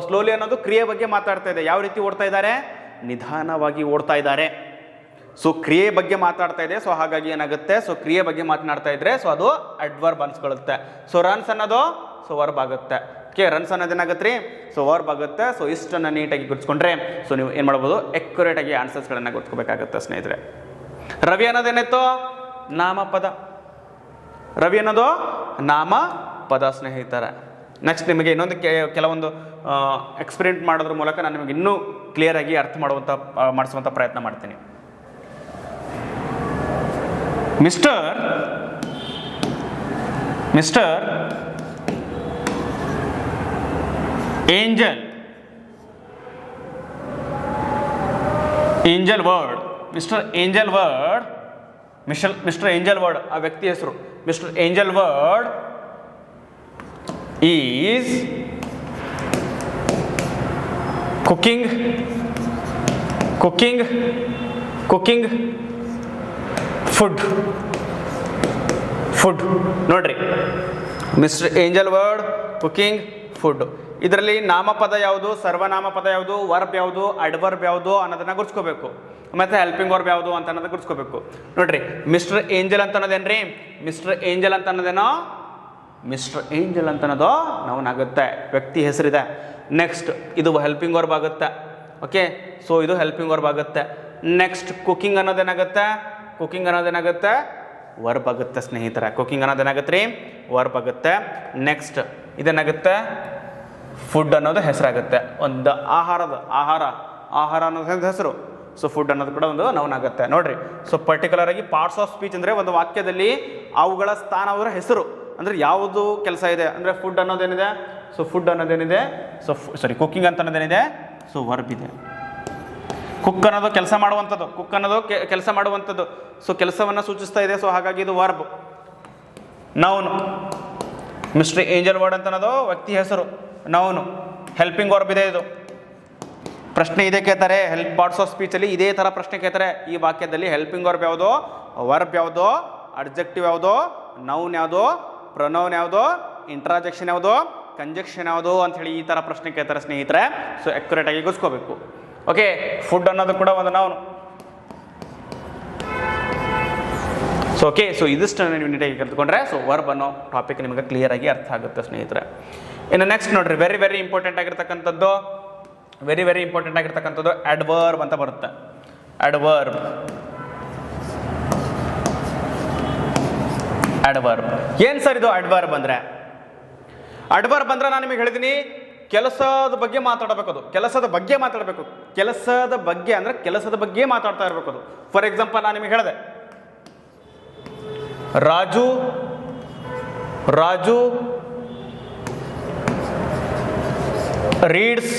ಸ್ಲೋಲಿ ಅನ್ನೋದು ಕ್ರಿಯೆ ಬಗ್ಗೆ ಮಾತಾಡ್ತಾ ಇದೆ. ಯಾವ ರೀತಿ ಓಡ್ತಾ ಇದ್ದಾರೆ? ನಿಧಾನವಾಗಿ ಓಡ್ತಾ ಇದ್ದಾರೆ. ಸೊ ಕ್ರಿಯೆ ಬಗ್ಗೆ ಮಾತಾಡ್ತಾ ಇದೆ. ಸೊ ಹಾಗಾಗಿ ಏನಾಗುತ್ತೆ? ಸೊ ಕ್ರಿಯೆ ಬಗ್ಗೆ ಮಾತನಾಡ್ತಾ ಇದ್ರೆ ಸೊ ಅದು ಅಡ್ವರ್ಬ್ ಅನ್ಸ್ಕೊಳ್ಳುತ್ತೆ. ಸೊ ರನ್ಸ್ ಅನ್ನೋದು ಸೊ ವರ್ಬ್ ಆಗುತ್ತೆ. ಓಕೆ, ರನ್ಸ್ ಅನ್ನೋದು ಏನಾಗುತ್ತೆ ರೀ? ಸೊ ವರ್ಬ್ ಆಗುತ್ತೆ. ಸೊ ಇಷ್ಟನ್ನು ನೀಟಾಗಿ ಗುರ್ಸ್ಕೊಂಡ್ರೆ ಸೊ ನೀವು ಏನು ಮಾಡ್ಬೋದು? ಎಕ್ಯುರೇಟಾಗಿ ಆನ್ಸರ್ಸ್ಗಳನ್ನು ಗುರ್ಸ್ಕೋಬೇಕಾಗುತ್ತೆ ಸ್ನೇಹಿತರೆ. ರವಿ ಅನ್ನೋದೇನಾಯ್ತು? ನಾಮಪದ. ರವಿ ಅನ್ನೋದು ನಾಮಪದ ಸ್ನೇಹಿತರೆ. ನೆಕ್ಸ್ಟ್ ನಿಮಗೆ ಇನ್ನೊಂದು ಕೆಲವೊಂದು ಎಕ್ಸ್ಪೆರಿಮೆಂಟ್ ಮಾಡೋದ್ರ ಮೂಲಕ ನಾನು ನಿಮಗೆ ಇನ್ನೂ ಕ್ಲಿಯರಾಗಿ ಅರ್ಥ ಮಾಡಿಸುವಂಥ ಪ್ರಯತ್ನ ಮಾಡ್ತೀನಿ. Mister Angel Word. Mister Angel Word ಆ ವ್ಯಕ್ತಿ ಹೆಸರು. Mister Angel Word is cooking food. ನೋಡ್ರಿ, mister Angel Word cooking food. ಇದರಲ್ಲಿ ನಾಮಪದ ಯಾವುದು, ಸರ್ವನಾಮ ಪದ ಯಾವುದು, ವರ್ಬ್ ಯಾವುದು, ಅಡ್ವರ್ಬ್ ಯಾವುದು ಅನ್ನೋದನ್ನ ಗುರ್ಸ್ಕೋಬೇಕು. ಮತ್ತೆ ಹೆಲ್ಪಿಂಗ್ ವರ್ಬ್ ಯಾವುದು ಅಂತ ಅನ್ನೋದನ್ನ ಗುರ್ಸ್ಕೋಬೇಕು. ನೋಡ್ರಿ, ಮಿಸ್ಟರ್ ಏಂಜಲ್ ಅಂತ ಅನ್ನೋದೇನ್ರಿ? ಮಿಸ್ಟರ್ ಏಂಜಲ್ ಅಂತ ಅನ್ನೋದೇನೋ ನೌನ್ ಆಗುತ್ತೆ, ವ್ಯಕ್ತಿ ಹೆಸರಿದೆ. ನೆಕ್ಸ್ಟ್ ಇದು ಹೆಲ್ಪಿಂಗ್ ವರ್ಬ್ ಆಗುತ್ತೆ. ಓಕೆ, ಸೊ ಇದು ಹೆಲ್ಪಿಂಗ್ ವರ್ಬ್ ಆಗುತ್ತೆ. ನೆಕ್ಸ್ಟ್ ಕುಕಿಂಗ್ ಅನ್ನೋದೇನಾಗುತ್ತೆ? ವರ್ಬ್ ಆಗುತ್ತೆ ಸ್ನೇಹಿತರೆ. ಕುಕಿಂಗ್ ಅನ್ನೋದೇನಾಗುತ್ತೆ ರೀ? ವರ್ಬ್ ಆಗುತ್ತೆ. ನೆಕ್ಸ್ಟ್ ಇದೇನಾಗುತ್ತೆ? ಫುಡ್ ಅನ್ನೋದು ಹೆಸರಾಗುತ್ತೆ. ಒಂದು ಆಹಾರ ಅನ್ನೋದು ಹೆಸರು. ಸೊ ಫುಡ್ ಅನ್ನೋದು ಕೂಡ ಒಂದು ನೌನ್ ಆಗುತ್ತೆ. ನೋಡ್ರಿ, ಸೊ ಪರ್ಟಿಕ್ಯುಲರ್ ಆಗಿ ಪಾರ್ಟ್ಸ್ ಆಫ್ ಸ್ಪೀಚ್ ಅಂದರೆ ಒಂದು ವಾಕ್ಯದಲ್ಲಿ ಅವುಗಳ ಸ್ಥಾನ, ಅವರ ಹೆಸರು ಅಂದರೆ ಯಾವುದು ಕೆಲಸ ಇದೆ ಅಂದರೆ ಫುಡ್ ಅನ್ನೋದೇನಿದೆ? ಸೊ ಫುಡ್ ಅನ್ನೋದೇನಿದೆ? ಸೊ ಕುಕಿಂಗ್ ಅಂತ ಅನ್ನೋದೇನಿದೆ? ಸೊ ವರ್ಬ್ ಇದೆ. ಕುಕ್ ಅನ್ನೋದು ಕೆಲಸ ಮಾಡುವಂಥದ್ದು. ಸೊ ಕೆಲಸವನ್ನು ಸೂಚಿಸ್ತಾ ಇದೆ. ಸೊ ಹಾಗಾಗಿ ಇದು verb. Noun. Mister Angel word ಅಂತ ಅನ್ನೋದು ವ್ಯಕ್ತಿ ಹೆಸರು, ನೌನು. ಹೆಲ್ಪಿಂಗ್ ವರ್ಬ್ ಇದೆ. ಇದು ಪ್ರಶ್ನೆ ಇದೇ ಕೇಳ್ತಾರೆ. ಪಾರ್ಟ್ಸ್ ಆಫ್ ಸ್ಪೀಚಲ್ಲಿ ಇದೇ ಥರ ಪ್ರಶ್ನೆ ಕೇಳ್ತಾರೆ. ಈ ವಾಕ್ಯದಲ್ಲಿ ಹೆಲ್ಪಿಂಗ್ ವರ್ಬ್ ಯಾವುದೋ, ವರ್ಬ್ ಯಾವುದೋ, ಅಡ್ಜೆಕ್ಟಿವ್ ಯಾವುದೋ, ನೌನ್ ಯಾವುದೋ, ಪ್ರೊನೌನ್ ಯಾವುದೋ, ಇಂಟ್ರಾಜೆಕ್ಷನ್ ಯಾವುದೋ, ಕಂಜೆಕ್ಷನ್ ಯಾವುದು ಅಂತ ಹೇಳಿ ಈ ಥರ ಪ್ರಶ್ನೆ ಕೇಳ್ತಾರೆ ಸ್ನೇಹಿತರೆ. ಸೊ ಅಕ್ಯುರೇಟಾಗಿ ಗುರ್ಸ್ಕೋಬೇಕು. ಓಕೆ, ಫುಡ್ ಅನ್ನೋದು ಕೂಡ ಒಂದು ನೌನು. ಸೊ ಓಕೆ, ಸೊ ಇದಿಷ್ಟನ್ನು ನೀವು ನೀಟಾಗಿ ಕಲ್ತ್ಕೊಂಡ್ರೆ ಸೊ ವರ್ಬ್ ಅನ್ನೋ ಟಾಪಿಕ್ ನಿಮಗೆ ಕ್ಲಿಯರಾಗಿ ಅರ್ಥ ಆಗುತ್ತೆ ಸ್ನೇಹಿತರೆ. ಇನ್ನು ನೆಕ್ಸ್ಟ್ ನೋಡ್ರಿ, ವೆರಿ ವೆರಿ ಇಂಪಾರ್ಟೆಂಟ್ ಆಗಿರ್ತಕ್ಕಂಥದ್ದು ಅಡ್ವರ್ಬ್ ಅಂತ ಬರುತ್ತೆ. ಅಡ್ವರ್ಬ್ ಏನು ಸರ್ ಇದು ಅಡ್ವರ್ಬ್ ಅಂದರೆ? ನಾನು ನಿಮಗೆ ಹೇಳಿದ್ದೀನಿ, ಕೆಲಸದ ಬಗ್ಗೆ ಮಾತಾಡಬೇಕು. ಅದು ಕೆಲಸದ ಬಗ್ಗೆ ಮಾತಾಡಬೇಕು. ಕೆಲಸದ ಬಗ್ಗೆ ಅಂದರೆ ಕೆಲಸದ ಬಗ್ಗೆ ಮಾತಾಡ್ತಾ ಇರಬೇಕು ಅದು. ಫಾರ್ ಎಕ್ಸಾಂಪಲ್ ನಾನು ನಿಮಗೆ ಹೇಳಿದೆ, ರಾಜು ರೀಡ್ಸ್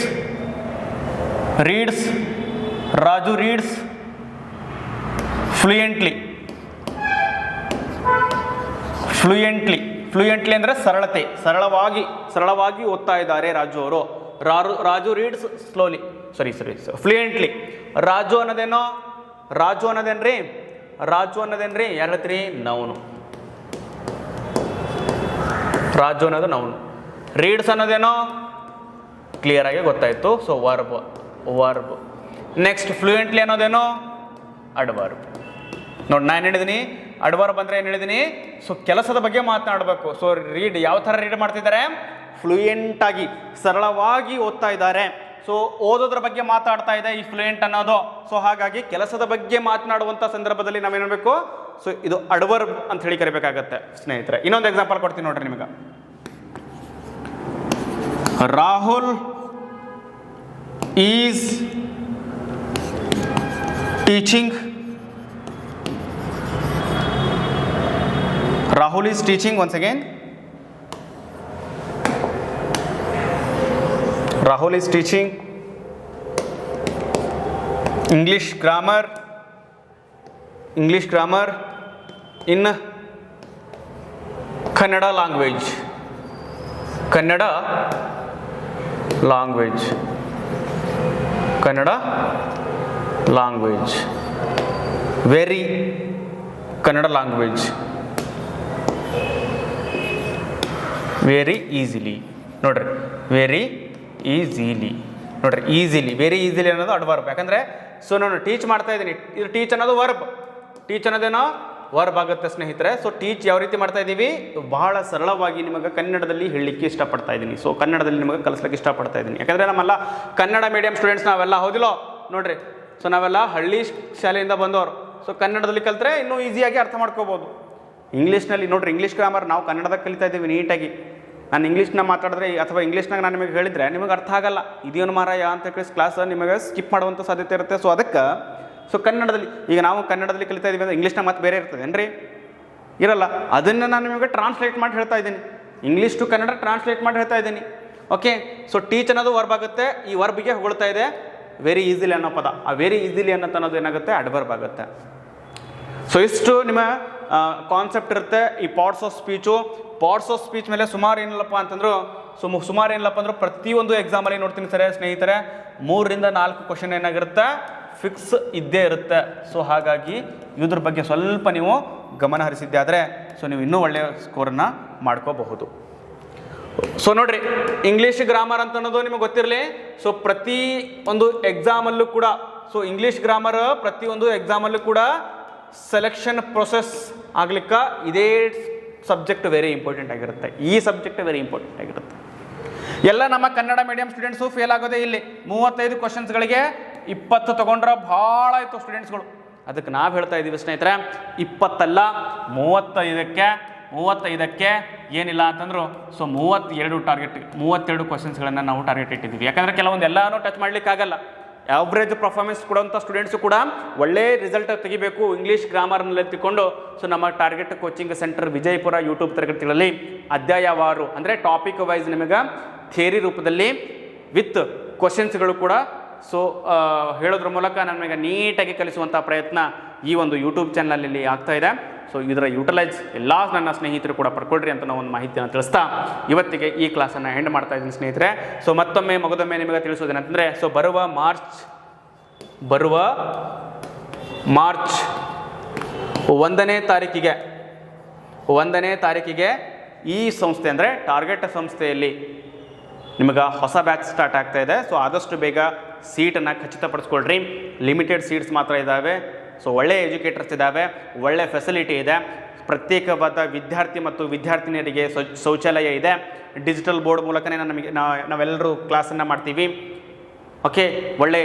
ಫ್ಲೂಯೆಂಟ್ಲಿ ಫ್ಲೂಯೆಂಟ್ಲಿ ಅಂದರೆ ಸರಳತೆ, ಸರಳವಾಗಿ ಓದ್ತಾ ಇದ್ದಾರೆ ರಾಜು ಅವರು. ರಾಜು ರೀಡ್ಸ್ ಸ್ಲೋಲಿ, ಸರಿ ಫ್ಲೂಯೆಂಟ್ಲಿ. ರಾಜು ಅನ್ನೋದೇನ್ರಿ ಯಾರು ಹೇಳ್ತೀರಿ? ನೌನು. ರಾಜು ಅನ್ನೋದು ನೌನು. ರೀಡ್ಸ್ ಅನ್ನೋದೇನೋ ಕ್ಲಿಯರ್ ಆಗಿ ಗೊತ್ತಾಯ್ತು. So verb. ನೆಕ್ಸ್ಟ್ ಫ್ಲೂಯೆಂಟ್ಲಿ ಅನ್ನೋದೇನೋ ಅಡ್ವರ್ಬ್. ನೋಡಿ, ನಾನು ಹೇಳಿದ್ದೀನಿ ಅಡ್ವರ್ಬ್ ಅಂದರೆ ಏನು ಹೇಳಿದ್ದೀನಿ? ಸೊ ಕೆಲಸದ ಬಗ್ಗೆ ಮಾತನಾಡಬೇಕು. ಸೊ ಯಾವ ಥರ ರೀಡ್ ಮಾಡ್ತಿದ್ದಾರೆ? ಫ್ಲೂಯೆಂಟ್ ಆಗಿ, ಸರಳವಾಗಿ ಓದ್ತಾ ಇದ್ದಾರೆ. ಸೊ ಓದೋದ್ರ ಬಗ್ಗೆ ಮಾತಾಡ್ತಾ ಇದೆ ಈ ಫ್ಲೂಯೆಂಟ್ ಅನ್ನೋದು. ಸೊ ಹಾಗಾಗಿ ಕೆಲಸದ ಬಗ್ಗೆ ಮಾತನಾಡುವಂಥ ಸಂದರ್ಭದಲ್ಲಿ ನಾವೇನಬೇಕು? ಸೊ ಇದು ಅಡ್ವರ್ಬ್ ಅಂತ ಹೇಳಿ ಕರಿಬೇಕಾಗತ್ತೆ ಸ್ನೇಹಿತರೆ. ಇನ್ನೊಂದು ಎಕ್ಸಾಂಪಲ್ ಕೊಡ್ತೀನಿ ನೋಡ್ರಿ ನಿಮಗೆ. Rahul is teaching. Rahul is teaching, once again. Rahul is teaching English grammar in Kannada language. Very Kannada language. Very easily. ನೋಡ್ರಿ, ವೆರಿ ಈಸಿಲಿ ಅನ್ನೋದು ಅಡ್ವರ್ಬ್. ಯಾಕಂದರೆ ಸೊ ನಾನು ಟೀಚ್ ಮಾಡ್ತಾ ಇದ್ದೀನಿ, ಇದು ಟೀಚ್ ಅನ್ನೋದು ವರ್ಬ್. ಟೀಚ್ ಅನ್ನೋದೇನೋ ವರ್ಬ್ ಆಗುತ್ತೆ ಸ್ನೇಹಿತರೆ. ಸೊ ಟೀಚ್ ಯಾವ ರೀತಿ ಮಾಡ್ತಾ ಇದ್ದೀವಿ? ಬಹಳ ಸರಳವಾಗಿ ನಿಮಗೆ ಕನ್ನಡದಲ್ಲಿ ಹೇಳಲಿಕ್ಕೆ ಇಷ್ಟಪಡ್ತಾ ಇದ್ದೀನಿ. ಸೊ ಕನ್ನಡದಲ್ಲಿ ನಿಮಗೆ ಕಲಿಸ್ಲಿಕ್ಕೆ ಇಷ್ಟಪಡ್ತಾ ಇದ್ದೀನಿ. ಯಾಕಂದರೆ ನಮ್ಮೆಲ್ಲ ಕನ್ನಡ ಮೀಡಿಯಂ ಸ್ಟೂಡೆಂಟ್ಸ್ ನಾವೆಲ್ಲ, ಹೌದಿಲ್ಲೋ? ನೋಡ್ರಿ, ಸೊ ನಾವೆಲ್ಲ ಹಳ್ಳಿ ಶಾಲೆಯಿಂದ ಬಂದವರು. ಸೊ ಕನ್ನಡದಲ್ಲಿ ಕಲಿತ್ರೆ ಇನ್ನೂ ಈಸಿಯಾಗಿ ಅರ್ಥ ಮಾಡ್ಕೋಬೋದು. ಇಂಗ್ಲೀಷ್ನಲ್ಲಿ ನೋಡ್ರಿ, ಇಂಗ್ಲೀಷ್ ಗ್ರಾಮರ್ ನಾವು ಕನ್ನಡದಾಗ ಕಲಿತಾ ಇದ್ದೀವಿ ನೀಟಾಗಿ. ನಾನು ಇಂಗ್ಲೀಷ್ನ ಮಾತಾಡಿದ್ರೆ ಅಥವಾ ಇಂಗ್ಲೀಷ್ನಾಗ ನಾನು ನಿಮಗೆ ಹೇಳಿದರೆ ನಿಮಗೆ ಅರ್ಥ ಆಗಲ್ಲ. ಇದೇನು ಮಾರಾಯ ಅಂತ ಹೇಳಿ ಕ್ಲಾಸ್ ನಿಮಗೆ ಸ್ಕಿಪ್ ಮಾಡುವಂಥ ಸಾಧ್ಯತೆ ಇರುತ್ತೆ. ಸೊ ಅದಕ್ಕೆ ಕನ್ನಡದಲ್ಲಿ, ಈಗ ನಾವು ಕನ್ನಡದಲ್ಲಿ ಕಲಿತಾ ಇದ್ದೀವಿ ಅಂದರೆ ಇಂಗ್ಲೀಷ್ನಾಗ ಮತ್ತೆ ಬೇರೆ ಇರ್ತದೆ ಏನ್ರಿ? ಇರಲ್ಲ. ಅದನ್ನು ನಾನು ನಿಮಗೆ ಟ್ರಾನ್ಸ್ಲೇಟ್ ಮಾಡಿ ಹೇಳ್ತಾ ಇದ್ದೀನಿ. ಇಂಗ್ಲೀಷ್ ಟು ಕನ್ನಡ ಟ್ರಾನ್ಸ್ಲೇಟ್ ಮಾಡಿ ಹೇಳ್ತಾ ಇದ್ದೀನಿ. ಓಕೆ. ಸೊ ಟೀಚ್ ಅನ್ನೋದು ವರ್ಬ್ ಆಗುತ್ತೆ. ಈ ವರ್ಬಿಗೆ ಹೊಗಳ್ತಾ ಇದೆ ವೆರಿ ಈಸಿಲಿ ಅನ್ನೋ ಪದ. ಆ ವೆರಿ ಈಸಿಲಿ ಅನ್ನೋದು ಏನಾಗುತ್ತೆ? ಅಡ್ವರ್ಬ್ ಆಗುತ್ತೆ. ಸೊ ಇಷ್ಟು ನಿಮ್ಮ ಕಾನ್ಸೆಪ್ಟ್ ಇರುತ್ತೆ ಈ ಪಾರ್ಟ್ಸ್ ಆಫ್ ಸ್ಪೀಚ್ ಮೇಲೆ. ಸುಮಾರು ಏನಿಲ್ಲಪ್ಪ ಅಂತಂದ್ರು, ಅಂದ್ರೆ ಪ್ರತಿಯೊಂದು ಎಕ್ಸಾಮಲ್ಲಿ ನೋಡ್ತೀನಿ ಸರಿ ಸ್ನೇಹಿತರೆ, 3 ರಿಂದ 4 ಕ್ವಶನ್ ಏನಾಗಿರುತ್ತೆ? ಫಿಕ್ಸ್ ಇದ್ದೇ ಇರುತ್ತೆ. ಸೊ ಹಾಗಾಗಿ ಇದ್ರ ಬಗ್ಗೆ ಸ್ವಲ್ಪ ನೀವು ಗಮನ ಹರಿಸಿದ್ದೆ ಆದರೆ ಸೊ ನೀವು ಇನ್ನೂ ಒಳ್ಳೆಯ ಸ್ಕೋರನ್ನು ಮಾಡ್ಕೋಬಹುದು. ಸೊ ನೋಡ್ರಿ, ಇಂಗ್ಲೀಷ್ ಗ್ರಾಮರ್ ಅಂತ ಅನ್ನೋದು ನಿಮಗೆ ಗೊತ್ತಿರಲಿ. ಸೊ ಪ್ರತಿ ಒಂದು ಎಕ್ಸಾಮಲ್ಲೂ ಕೂಡ, ಸೊ ಇಂಗ್ಲೀಷ್ ಗ್ರಾಮರ್ ಪ್ರತಿಯೊಂದು ಎಕ್ಸಾಮಲ್ಲೂ ಕೂಡ ಸೆಲೆಕ್ಷನ್ ಪ್ರೊಸೆಸ್ ಆಗ್ಲಿಕ್ಕೆ ಇದೇ ಸಬ್ಜೆಕ್ಟ್ ವೆರಿ ಇಂಪಾರ್ಟೆಂಟ್ ಆಗಿರುತ್ತೆ. ಈ ಸಬ್ಜೆಕ್ಟ್ ವೆರಿ ಇಂಪಾರ್ಟೆಂಟ್ ಆಗಿರುತ್ತೆ. ಎಲ್ಲ ನಮ್ಮ ಕನ್ನಡ ಮೀಡಿಯಂ ಸ್ಟೂಡೆಂಟ್ಸು ಫೇಲ್ ಆಗೋದೇ ಇಲ್ಲಿ. 35 ಕ್ವಶನ್ಸ್ಗಳಿಗೆ 20 ತೊಗೊಂಡ್ರೆ ಭಾಳ ಆಯಿತು ಸ್ಟೂಡೆಂಟ್ಸ್ಗಳು. ಅದಕ್ಕೆ ನಾವು ಹೇಳ್ತಾ ಇದ್ದೀವಿ ಸ್ನೇಹಿತರೆ, 20 ಅಲ್ಲ 35ಕ್ಕೆ ಏನಿಲ್ಲ ಅಂತಂದ್ರು ಸೊ 32 ಕ್ವಶನ್ಸ್ಗಳನ್ನು ನಾವು ಟಾರ್ಗೆಟ್ ಇಟ್ಟಿದ್ದೀವಿ. ಯಾಕಂದರೆ ಕೆಲವೊಂದು ಎಲ್ಲನೂ ಟಚ್ ಮಾಡಲಿಕ್ಕಾಗಲ್ಲ. ಆವ್ರೇಜ್ ಪರ್ಫಾರ್ಮೆನ್ಸ್ ಕೊಡುವಂಥ ಸ್ಟೂಡೆಂಟ್ಸು ಕೂಡ ಒಳ್ಳೆ ರಿಸಲ್ಟ್ ತೆಗಿಬೇಕು ಇಂಗ್ಲೀಷ್ ಗ್ರಾಮರ್ನಲ್ಲಿ ತಿಳ್ಕೊಂಡು. ಸೊ ನಮ್ಮ target coaching centre Vijayapura YouTube ತರಗತಿಗಳಲ್ಲಿ ಅಧ್ಯಾಯವಾರು ಅಂದರೆ ಟಾಪಿಕ್ ವೈಸ್ ನಿಮಗೆ ಥಿಯರಿ ರೂಪದಲ್ಲಿ ವಿತ್ ಕ್ವಶನ್ಸ್ಗಳು ಕೂಡ ಸೊ ಹೇಳೋದ್ರ ಮೂಲಕ ನಮಗೆ ನೀಟಾಗಿ ಕಲಿಸುವಂಥ ಪ್ರಯತ್ನ ಈ ಒಂದು ಯೂಟ್ಯೂಬ್ ಚಾನಲಲ್ಲಿ ಆಗ್ತಾ ಇದೆ. ಸೊ ಇದರ ಯೂಟಿಲೈಸ್ ಎಲ್ಲ ನನ್ನ ಸ್ನೇಹಿತರು ಕೂಡ ಪಡ್ಕೊಳ್ರಿ ಅಂತ ನಾವು ಒಂದು ಮಾಹಿತಿಯನ್ನು ತಿಳಿಸ್ತಾ ಇವತ್ತಿಗೆ ಈ ಕ್ಲಾಸನ್ನು ಎಂಡ್ ಮಾಡ್ತಾ ಇದ್ದೀನಿ ಸ್ನೇಹಿತರೆ. ಸೊ ಮತ್ತೊಮ್ಮೆ ನಿಮಗೆ ತಿಳಿಸೋದೇನಂತಂದರೆ, ಸೊ ಬರುವ ಮಾರ್ಚ್ 1ನೇ ತಾರೀಕಿಗೆ ಈ ಸಂಸ್ಥೆ ಅಂದರೆ ಟಾರ್ಗೆಟ್ ಸಂಸ್ಥೆಯಲ್ಲಿ ನಿಮಗೆ ಹೊಸ ಬ್ಯಾಚ್ ಸ್ಟಾರ್ಟ್ ಆಗ್ತಾ ಇದೆ. ಸೊ ಆದಷ್ಟು ಬೇಗ ಸೀಟನ್ನು ಖಚಿತಪಡಿಸ್ಕೊಳ್ರಿ. ಲಿಮಿಟೆಡ್ ಸೀಟ್ಸ್ ಮಾತ್ರ ಇದ್ದಾವೆ. ಸೊ ಒಳ್ಳೆಯ ಎಜುಕೇಟರ್ಸ್ ಇದ್ದಾವೆ, ಒಳ್ಳೆಯ ಫೆಸಿಲಿಟಿ ಇದೆ, ಪ್ರತ್ಯೇಕವಾದ ವಿದ್ಯಾರ್ಥಿ ಮತ್ತು ವಿದ್ಯಾರ್ಥಿನಿಯರಿಗೆ ಶೌಚಾಲಯ ಇದೆ. ಡಿಜಿಟಲ್ ಬೋರ್ಡ್ ಮೂಲಕನೇ ನಾವೆಲ್ಲರೂ ಕ್ಲಾಸನ್ನು ಮಾಡ್ತೀವಿ. ಓಕೆ, ಒಳ್ಳೆ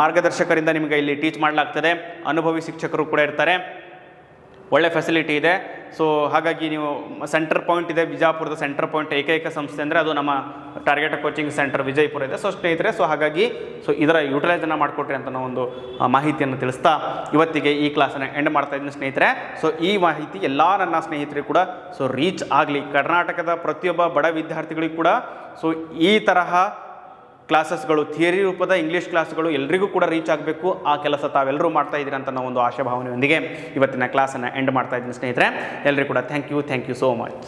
ಮಾರ್ಗದರ್ಶಕರಿಂದ ನಿಮಗೆ ಇಲ್ಲಿ ಟೀಚ್ ಮಾಡಲಾಗ್ತದೆ. ಅನುಭವಿ ಶಿಕ್ಷಕರು ಕೂಡ ಇರ್ತಾರೆ. ಒಳ್ಳೆ ಫೆಸಿಲಿಟಿ ಇದೆ. ಸೊ ಹಾಗಾಗಿ ನೀವು ಸೆಂಟರ್ ಪಾಯಿಂಟ್ ಇದೆ, ವಿಜಯಪುರದ ಸೆಂಟರ್ ಪಾಯಿಂಟ್ ಏಕೈಕ ಸಂಸ್ಥೆ ಅಂದರೆ ಅದು ನಮ್ಮ ಟಾರ್ಗೆಟ್ ಕೋಚಿಂಗ್ ಸೆಂಟರ್ ವಿಜಯಪುರ ಇದೆ. ಸೊ ಸ್ನೇಹಿತರೆ, ಸೊ ಹಾಗಾಗಿ ಸೊ ಇದರ ಯೂಟಿಲೈಸನ್ನು ಮಾಡಿಕೊಟ್ರಿ ಅಂತ ನಾವು ಒಂದು ಮಾಹಿತಿಯನ್ನು ತಿಳಿಸ್ತಾ ಇವತ್ತಿಗೆ ಈ ಕ್ಲಾಸನ್ನು ಎಂಡ್ ಮಾಡ್ತಾ ಇದ್ದೀನಿ ಸ್ನೇಹಿತರೆ. ಸೊ ಈ ಮಾಹಿತಿ ಎಲ್ಲ ನನ್ನ ಸ್ನೇಹಿತರಿಗೂ ಕೂಡ ಸೊ ರೀಚ್ ಆಗಲಿ. ಕರ್ನಾಟಕದ ಪ್ರತಿಯೊಬ್ಬ ಬಡ ವಿದ್ಯಾರ್ಥಿಗಳಿಗೂ ಕೂಡ ಸೊ ಈ ತರಹ ಕ್ಲಾಸಸ್ಗಳು, ಥಿಯರಿ ರೂಪದ ಇಂಗ್ಲೀಷ್ ಕ್ಲಾಸ್ಗಳು ಎಲ್ರಿಗೂ ಕೂಡ ರೀಚ್ ಆಗಬೇಕು. ಆ ಕೆಲಸ ತಾವೆಲ್ಲರೂ ಮಾಡ್ತಾ ಇದ್ದೀರಾ ಅಂತ ನಾವು ಒಂದು ಆಶಾಭಾವನೆಯೊಂದಿಗೆ ಇವತ್ತಿನ ಕ್ಲಾಸನ್ನು ಎಂಡ್ ಮಾಡ್ತಾ ಇದ್ದೀನಿ ಸ್ನೇಹಿತರೆ. ಎಲ್ಲರಿಗೂ ಕೂಡ ಥ್ಯಾಂಕ್ ಯು ಸೋ ಮಚ್.